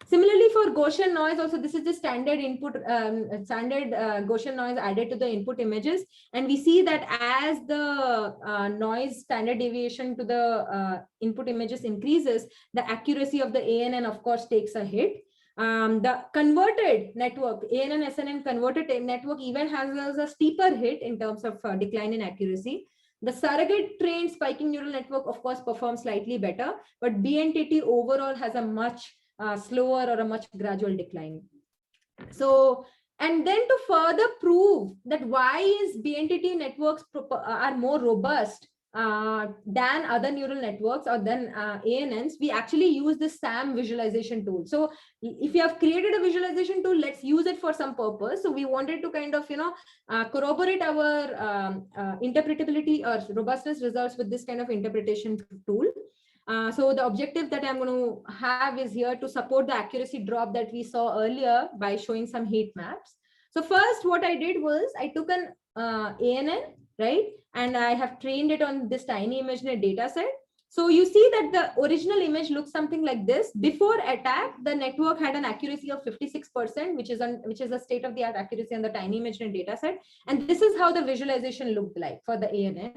Speaker 2: Similarly, for Gaussian noise, also this is the standard input, Gaussian noise added to the input images, and we see that as the noise standard deviation to the input images increases, the accuracy of the ANN, of course, takes a hit. The converted network, ANN SNN converted network, even has a steeper hit in terms of decline in accuracy. The surrogate trained spiking neural network, of course, performs slightly better, but BNTT overall has a much slower or a much gradual decline. So, and then to further prove that why is BNTT networks are more robust than other neural networks or than ANNs, we actually use the SAM visualization tool. So if you have created a visualization tool, let's use it for some purpose. So we wanted to kind of, corroborate our interpretability or robustness results with this kind of interpretation tool. So the objective that I'm going to have is here to support the accuracy drop that we saw earlier by showing some heat maps. So first, what I did was I took an ANN, right? And I have trained it on this tiny image in a data set. So you see that the original image looks something like this. Before attack, the network had an accuracy of 56%, which is a state-of-the-art accuracy on the tiny image in a data set. And this is how the visualization looked like for the ANN.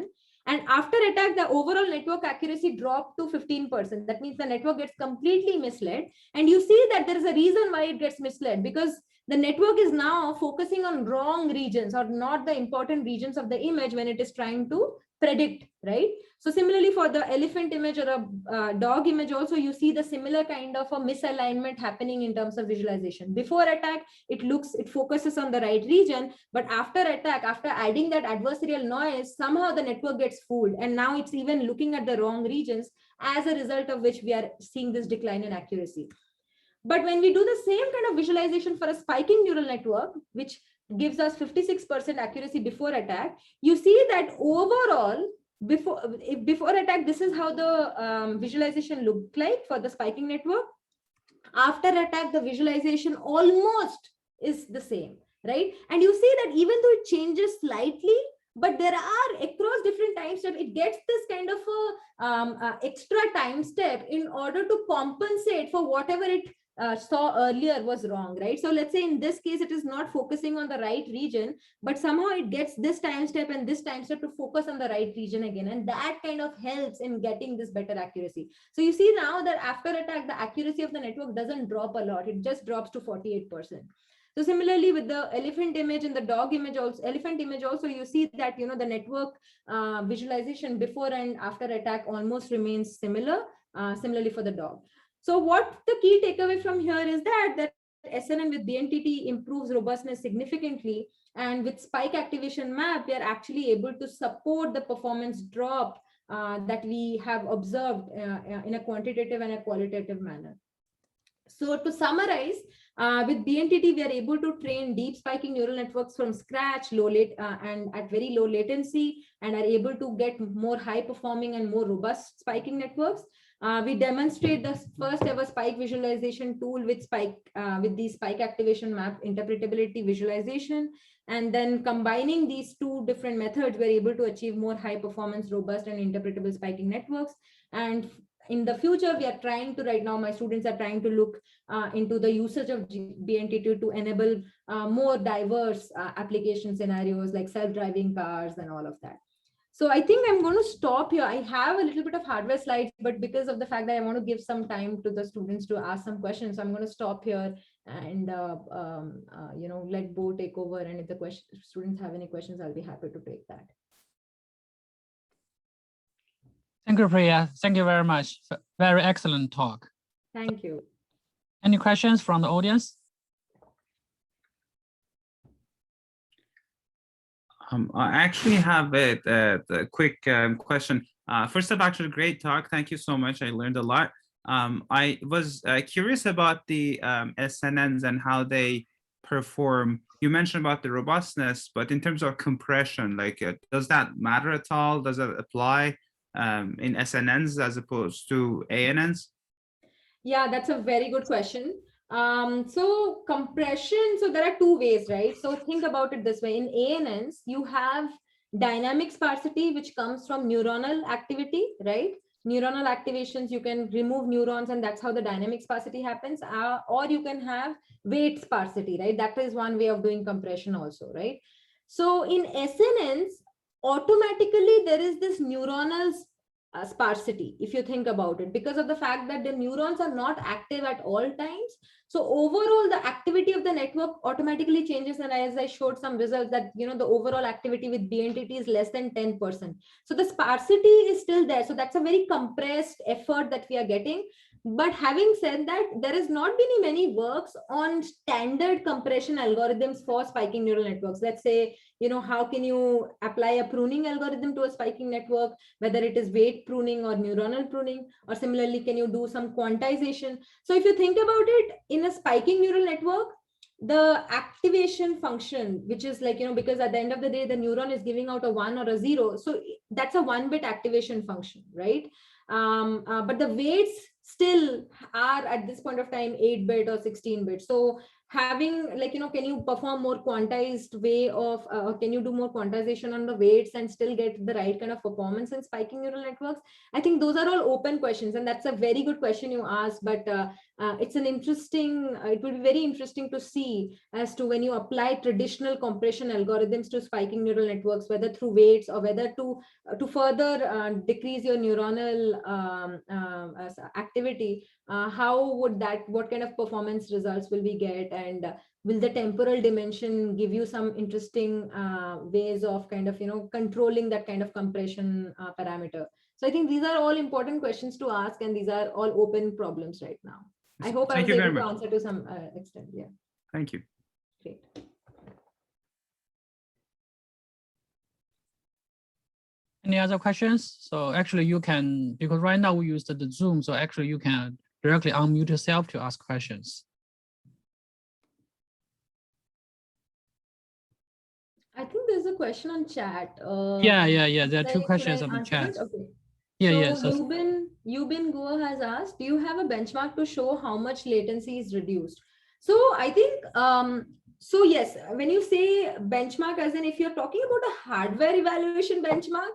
Speaker 2: And after attack, the overall network accuracy dropped to 15%. That means the network gets completely misled. And you see that there is a reason why it gets misled, because the network is now focusing on wrong regions or not the important regions of the image when it is trying to predict, right? So similarly for the elephant image or a dog image also, you see the similar kind of a misalignment happening in terms of visualization. Before attack, it focuses on the right region, but after attack, after adding that adversarial noise, somehow the network gets fooled. And now it's even looking at the wrong regions, as a result of which we are seeing this decline in accuracy. But when we do the same kind of visualization for a spiking neural network, which gives us 56% accuracy before attack, you see that overall, before attack, this is how the visualization looked like for the spiking network. After attack, the visualization almost is the same, right? And you see that even though it changes slightly, but there are across different time steps, it gets this kind of a extra time step in order to compensate for whatever it saw earlier was wrong, right? So let's say in this case, it is not focusing on the right region, but somehow it gets this time step and this time step to focus on the right region again. And that kind of helps in getting this better accuracy. So you see now that after attack, the accuracy of the network doesn't drop a lot. It just drops to 48%. So similarly with the elephant image and the dog image also, elephant image also, you see that, the network visualization before and after attack almost remains similar, similarly for the dog. So what the key takeaway from here is that SNN with BNTT improves robustness significantly. And with spike activation map, we are actually able to support the performance drop that we have observed in a quantitative and a qualitative manner. So to summarize, with BNTT, we are able to train deep spiking neural networks from scratch, and at very low latency, and are able to get more high performing and more robust spiking networks. We demonstrate the first ever spike visualization tool with the spike activation map interpretability visualization. And then combining these two different methods, we're able to achieve more high performance, robust and interpretable spiking networks. And in the future, we are trying to, right now, my students are trying to look into the usage of BNTT to enable more diverse application scenarios like self-driving cars and all of that. So I think I'm going to stop here. I have a little bit of hardware slides, but because of the fact that I want to give some time to the students to ask some questions, so I'm going to stop here and let Bo take over. And if the students have any questions, I'll be happy to take that.
Speaker 1: Thank you, Priya. Thank you very much. Very excellent talk.
Speaker 2: Thank you.
Speaker 1: Any questions from the audience?
Speaker 3: I actually have a quick question. First of all, actually, great talk. Thank you so much. I learned a lot. I was curious about the SNNs and how they perform. You mentioned about the robustness, but in terms of compression, like, does that matter at all? Does that apply in SNNs as opposed to ANNs?
Speaker 2: Yeah, that's a very good question. So compression, so there are two ways, right? So think about it this way. In ANNs, you have dynamic sparsity, which comes from neuronal activity, right? Neuronal activations, you can remove neurons and that's how the dynamic sparsity happens. Or you can have weight sparsity, right? That is one way of doing compression also, right? So in SNNs, automatically there is this neuronal sparsity, if you think about it, because of the fact that the neurons are not active at all times. So overall, the activity of the network automatically changes. And as I showed some results that, the overall activity with BNTT is less than 10%. So the sparsity is still there. So that's a very compressed effort that we are getting. But having said that, there has not been many works on standard compression algorithms for spiking neural networks. Let's say, how can you apply a pruning algorithm to a spiking network, whether it is weight pruning or neuronal pruning, or similarly, can you do some quantization? So if you think about it, in a spiking neural network, the activation function, which is like, because at the end of the day, the neuron is giving out a 1 or a 0. So that's a 1-bit activation function, right? But the weights still are at this point of time 8-bit or 16-bit. So having like, can you perform more quantized way of, can you do more quantization on the weights and still get the right kind of performance in spiking neural networks? I think those are all open questions, and that's a very good question you asked. But it's an interesting, it will be very interesting to see as to when you apply traditional compression algorithms to spiking neural networks, whether through weights or whether to further decrease your neuronal activity, how would that, what kind of performance results will we get? And will the temporal dimension give you some interesting ways of kind of, controlling that kind of compression parameter? So I think these are all important questions to ask, and these are all open problems right now. I hope I was able to answer to some extent. Yeah.
Speaker 3: Thank you.
Speaker 2: Great.
Speaker 1: Any other questions? So actually you can, because right now we use the Zoom, so actually you can directly unmute yourself to ask questions.
Speaker 2: I think there's a question on chat.
Speaker 1: Yeah. There are two questions on the chat.
Speaker 2: Okay.
Speaker 1: Yeah.
Speaker 2: So Yubin Goa has asked, do you have a benchmark to show how much latency is reduced? So I think, so yes, when you say benchmark, as in if you're talking about a hardware evaluation benchmark,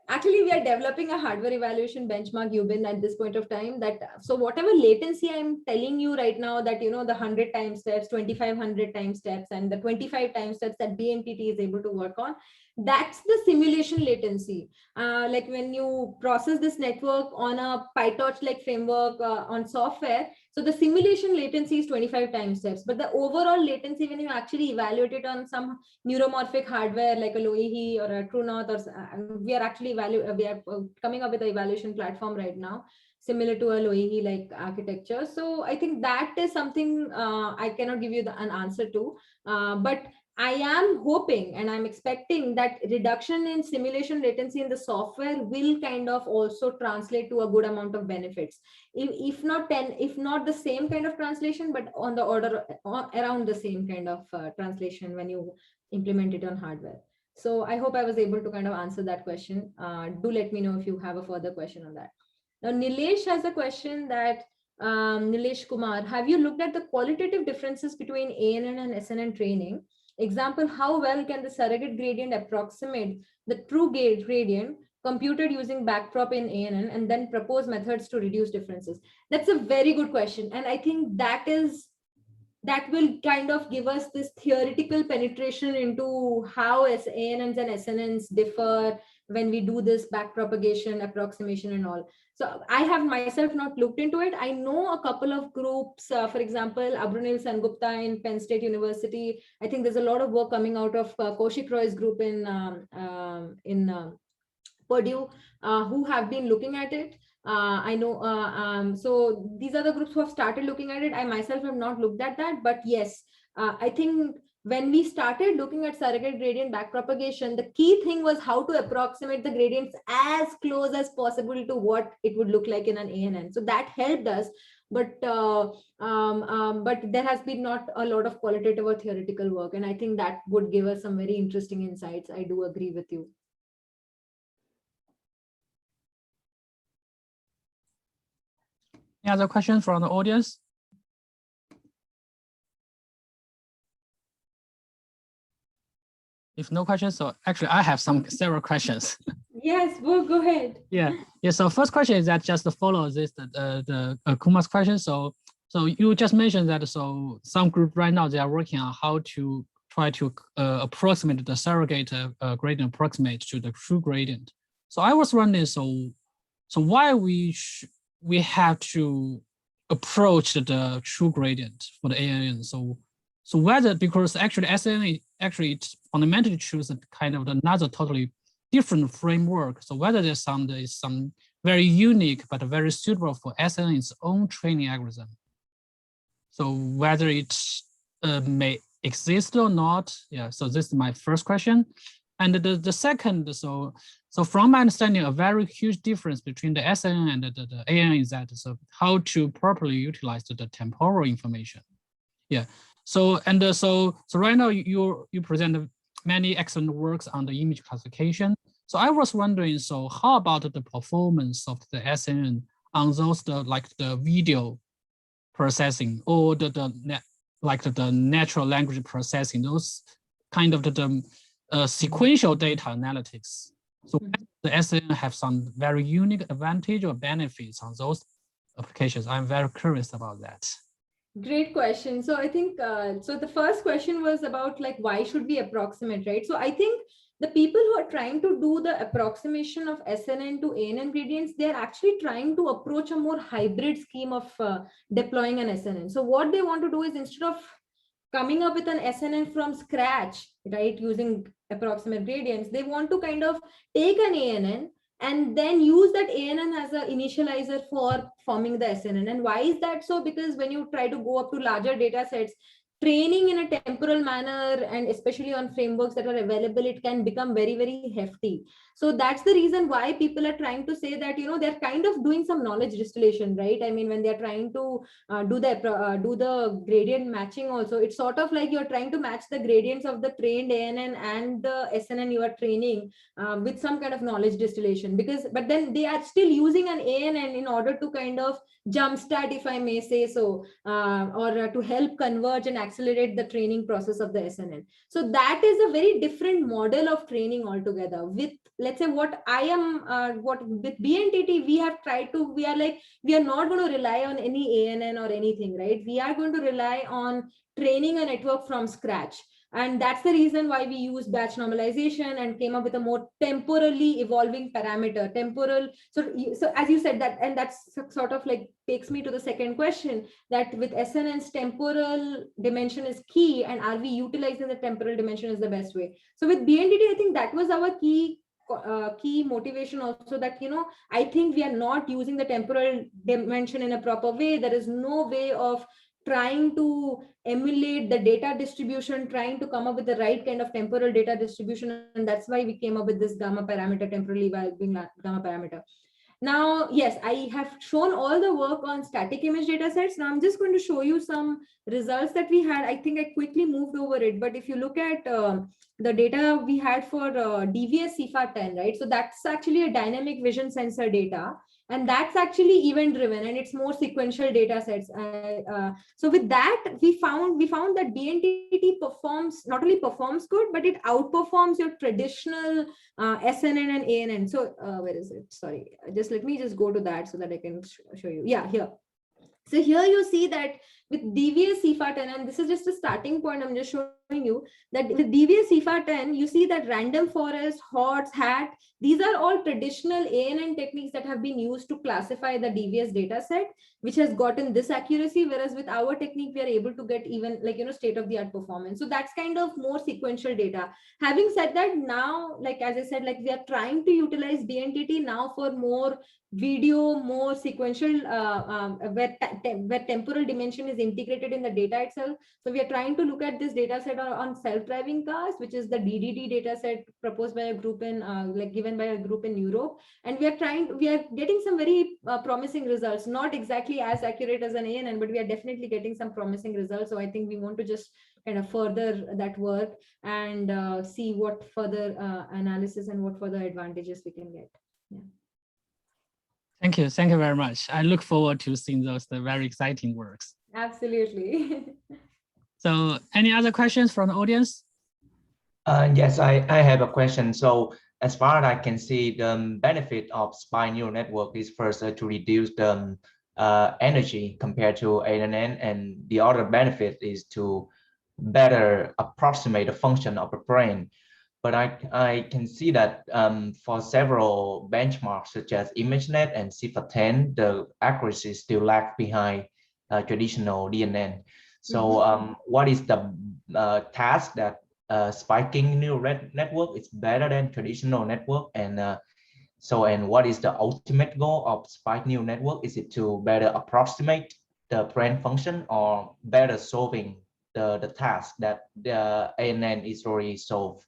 Speaker 2: actually we are developing a hardware evaluation benchmark, Yubin, at this point of time. That so whatever latency I'm telling you right now, that the 100 time steps, 2500 time steps, and the 25 time steps that BMTT is able to work on, that's the simulation latency. Like when you process this network on a PyTorch like framework on software, so the simulation latency is 25 time steps, but the overall latency when you actually evaluate it on some neuromorphic hardware like a Loihi or a TrueNorth, or we are coming up with an evaluation platform right now similar to a Loihi like architecture. So I think that is something I cannot give you an answer to, but I am hoping and I'm expecting that reduction in simulation latency in the software will kind of also translate to a good amount of benefits. If not the same kind of translation, but on the order around the same kind of translation when you implement it on hardware. So I hope I was able to kind of answer that question. Do let me know if you have a further question on that. Now, Nilesh has a question that, Nilesh Kumar, have you looked at the qualitative differences between ANN and SNN training? Example, how well can the surrogate gradient approximate the true gradient computed using backprop in ANN, and then propose methods to reduce differences? That's a very good question. And I think that will kind of give us this theoretical penetration into how ANNs and SNNs differ when we do this backpropagation approximation and all. So I have myself not looked into it. I know a couple of groups, for example, Abhrunil Sengupta in Penn State University. I think there's a lot of work coming out of Kaushik Roy's group in Purdue, who have been looking at it. I know, so these are the groups who have started looking at it. I myself have not looked at that, but yes, I think when we started looking at surrogate gradient backpropagation, the key thing was how to approximate the gradients as close as possible to what it would look like in an ANN. So that helped us, but there has been not a lot of qualitative or theoretical work, and I think that would give us some very interesting insights. I do agree with you.
Speaker 1: Any other questions from the audience? If no questions, so actually I have several questions.
Speaker 2: Yes, well, go ahead.
Speaker 1: Yeah. So first question is that just to follow this the Kumar's question. So you just mentioned that so some group right now they are working on how to try to approximate the surrogate gradient approximate to the true gradient. So I was wondering, so why we have to approach the true gradient for the ANN. So whether, because actually SNN actually fundamentally choose a kind of another totally different framework. So whether there's some very unique, but very suitable for SNN's own training algorithm. So whether it may exist or not, yeah, so this is my first question. And the second, so from my understanding, a very huge difference between the SNN and the ANN is that, so how to properly utilize the temporal information. Yeah, so right now you present many excellent works on the image classification. So I was wondering, so how about the performance of the SNN on those like the video processing or the natural language processing, those kind of the sequential data analytics. So the SNN have some very unique advantage or benefits on those applications. I'm very curious about that.
Speaker 2: Great question. So I think, so the first question was about like, why should we approximate, right? So I think the people who are trying to do the approximation of SNN to ANN gradients, they're actually trying to approach a more hybrid scheme of deploying an SNN. So what they want to do is, instead of coming up with an SNN from scratch, right, using approximate gradients, they want to kind of take an ANN and then use that ANN as an initializer for forming the SNN. And why is that so? Because when you try to go up to larger data sets, training in a temporal manner, and especially on frameworks that are available, it can become very, very hefty. So that's the reason why people are trying to say that, you know, they're kind of doing some knowledge distillation, right? I mean, when they're trying to do the gradient matching also, it's sort of like you're trying to match the gradients of the trained ANN and the SNN you are training with some kind of knowledge distillation, but then they are still using an ANN in order to kind of jumpstart, if I may say so, or to help converge and accelerate the training process of the SNN. So that is a very different model of training altogether. With, let's say, what I am, what with BNTT, we have tried to, we are not going to rely on any ANN or anything, right? We are going to rely on training a network from scratch. And that's the reason why we use batch normalization and came up with a more temporally evolving parameter, temporal. So as you said that, and that's sort of like takes me to the second question, that with SNN's temporal dimension is key, and are we utilizing the temporal dimension is the best way? So with BNTT, I think that was our key motivation also, that, you know, I think we are not using the temporal dimension in a proper way. There is no way of trying to emulate the data distribution, trying to come up with the right kind of temporal data distribution. And that's why we came up with this gamma parameter, temporally evolving gamma parameter. Now, yes, I have shown all the work on static image data sets. Now I'm just going to show you some results that we had. I think I quickly moved over it, but if you look at the data we had for DVS CIFAR-10, right? So that's actually a dynamic vision sensor data. And that's actually event driven, and it's more sequential data sets. So with that, we found that BNTT not only performs good, but it outperforms your traditional SNN and ANN. So where is it? Sorry, let me just go to that so that I can show you. Yeah, here. So here you see that with DVS CIFAR-10, and this is just a starting point, I'm just showing you that with DVS CIFAR-10, you see that random forest, HOTS, HAT, these are all traditional ANN techniques that have been used to classify the DVS data set, which has gotten this accuracy, whereas with our technique, we are able to get even, like, you know, state-of-the-art performance. So that's kind of more sequential data. Having said that, now, like, as I said, like, we are trying to utilize BNTT now for more video, more sequential, where temporal dimension is integrated in the data itself. So we are trying to look at this data set on self-driving cars, which is the DDD data set proposed by a group in, given by a group in Europe. And we are getting some very promising results, not exactly as accurate as an ANN, but we are definitely getting some promising results. So I think we want to just kind of further that work and see what further analysis and what further advantages we can get. Yeah.
Speaker 1: Thank you very much. I look forward to seeing the very exciting works.
Speaker 2: Absolutely.
Speaker 1: So any other questions from the audience?
Speaker 4: Yes, I have a question. So as far as I can see, the benefit of spine neural network is first to reduce the energy compared to ANN, and the other benefit is to better approximate the function of the brain. But I can see that for several benchmarks such as ImageNet and CIFAR-10, the accuracy still lag behind traditional DNN. So what is the task that spiking neural network is better than traditional network, and So, and what is the ultimate goal of spike neural network? Is it to better approximate the brain function or better solving the task that the ANN is already solved?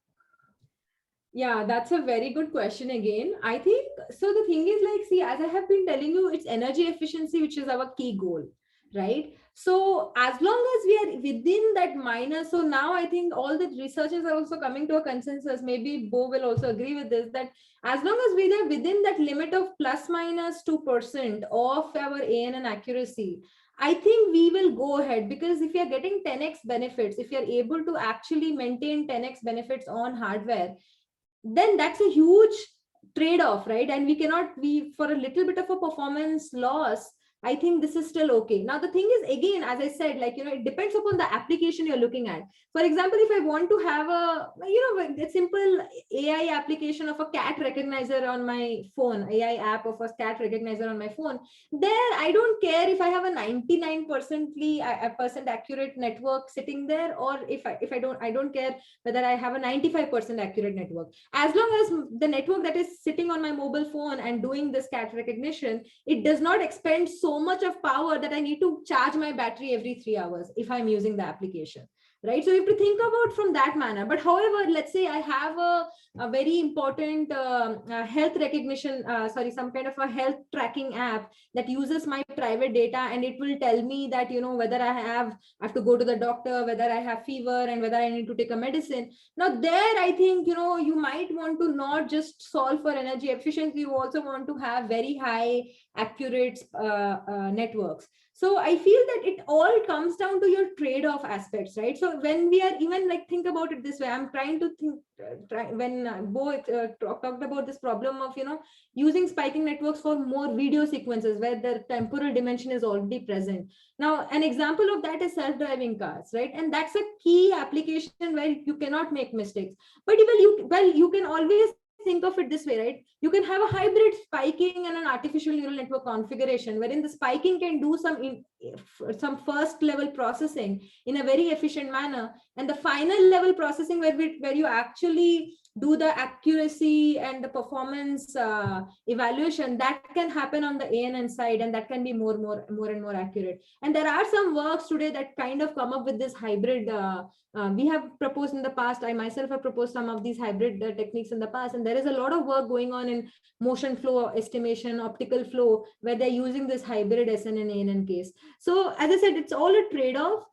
Speaker 2: Yeah, that's a very good question again. I think so. The thing is, like, see, as I have been telling you, it's energy efficiency, which is our key goal, right? So, as long as we are within that minus, so now I think all the researchers are also coming to a consensus. Maybe Bo will also agree with this, that as long as we are within that limit of plus minus 2% of our ANN accuracy, I think we will go ahead, because if you are getting 10x benefits, if you are able to actually maintain 10x benefits on hardware, then that's a huge trade-off, right? And we cannot be, for a little bit of a performance loss, I think this is still okay. Now, the thing is, again, as I said, like, it depends upon the application you're looking at. For example, if I want to have a simple AI application of a cat recognizer on my phone, AI app of a cat recognizer on my phone, there I don't care if I have a 99% accurate network sitting there, or if I don't care whether I have a 95% accurate network. As long as the network that is sitting on my mobile phone and doing this cat recognition, it does not expend so much of power that I need to charge my battery every 3 hours if I'm using the application, right? So you have to think about from that manner. But however, let's say I have a very important health recognition, some kind of a health tracking app that uses my private data, and it will tell me that, whether I have to go to the doctor, whether I have fever, and whether I need to take a medicine. Now there, I think, you might want to not just solve for energy efficiency, you also want to have very high accurate networks. So I feel that it all comes down to your trade-off aspects, right? So when we are even like, think about it this way, I'm trying to think, when Bo talked about this problem of, using spiking networks for more video sequences where the temporal dimension is already present. Now, an example of that is self-driving cars, right? And that's a key application where you cannot make mistakes. But you can always think of it this way, right? You can have a hybrid spiking and an artificial neural network configuration wherein the spiking can do some first level processing in a very efficient manner, and the final level processing where you actually do the accuracy and the performance evaluation, that can happen on the ANN side, and that can be more and more accurate. And there are some works today that kind of come up with this hybrid. We have proposed in the past, I myself have proposed some of these hybrid techniques in the past, and there is a lot of work going on in motion flow estimation, optical flow, where they're using this hybrid SN and ANN case. So as I said, it's all a trade-off.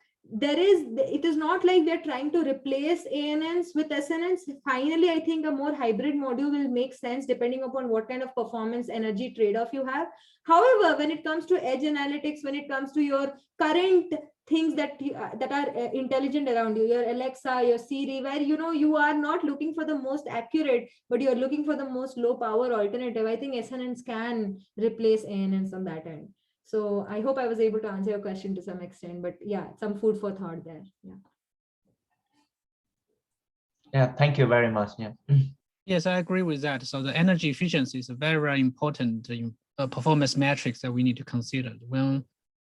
Speaker 2: It is not like we are trying to replace ANNs with SNNs. Finally, I think a more hybrid module will make sense depending upon what kind of performance energy trade-off you have. However, when it comes to edge analytics, when it comes to your current things that are intelligent around you, your Alexa, your Siri, where you are not looking for the most accurate, but you're looking for the most low power alternative, I think SNNs can replace ANNs on that end. So I hope I was able to answer your question to some extent, but yeah, some food for thought there.
Speaker 4: Yeah, thank you very much. Yeah.
Speaker 1: Yes, I agree with that. So the energy efficiency is a very, very important performance metrics that we need to consider when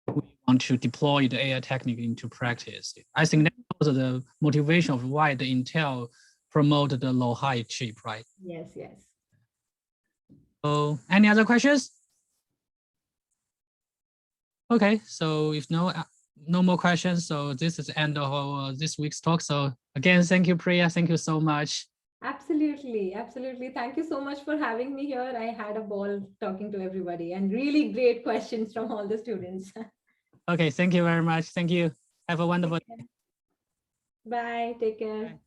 Speaker 1: we want to deploy the AI technique into practice. I think that's also the motivation of why the Intel promote the low high chip, right?
Speaker 2: Yes.
Speaker 1: So any other questions? Okay, so if no more questions, so this is the end of our this week's talk. So again, thank you, Priya. Thank you so much.
Speaker 2: Absolutely. Thank you so much for having me here. I had a ball talking to everybody, and really great questions from all the students.
Speaker 1: Okay, thank you very much. Thank you. Have a wonderful day.
Speaker 2: Bye. Take care.
Speaker 1: Bye.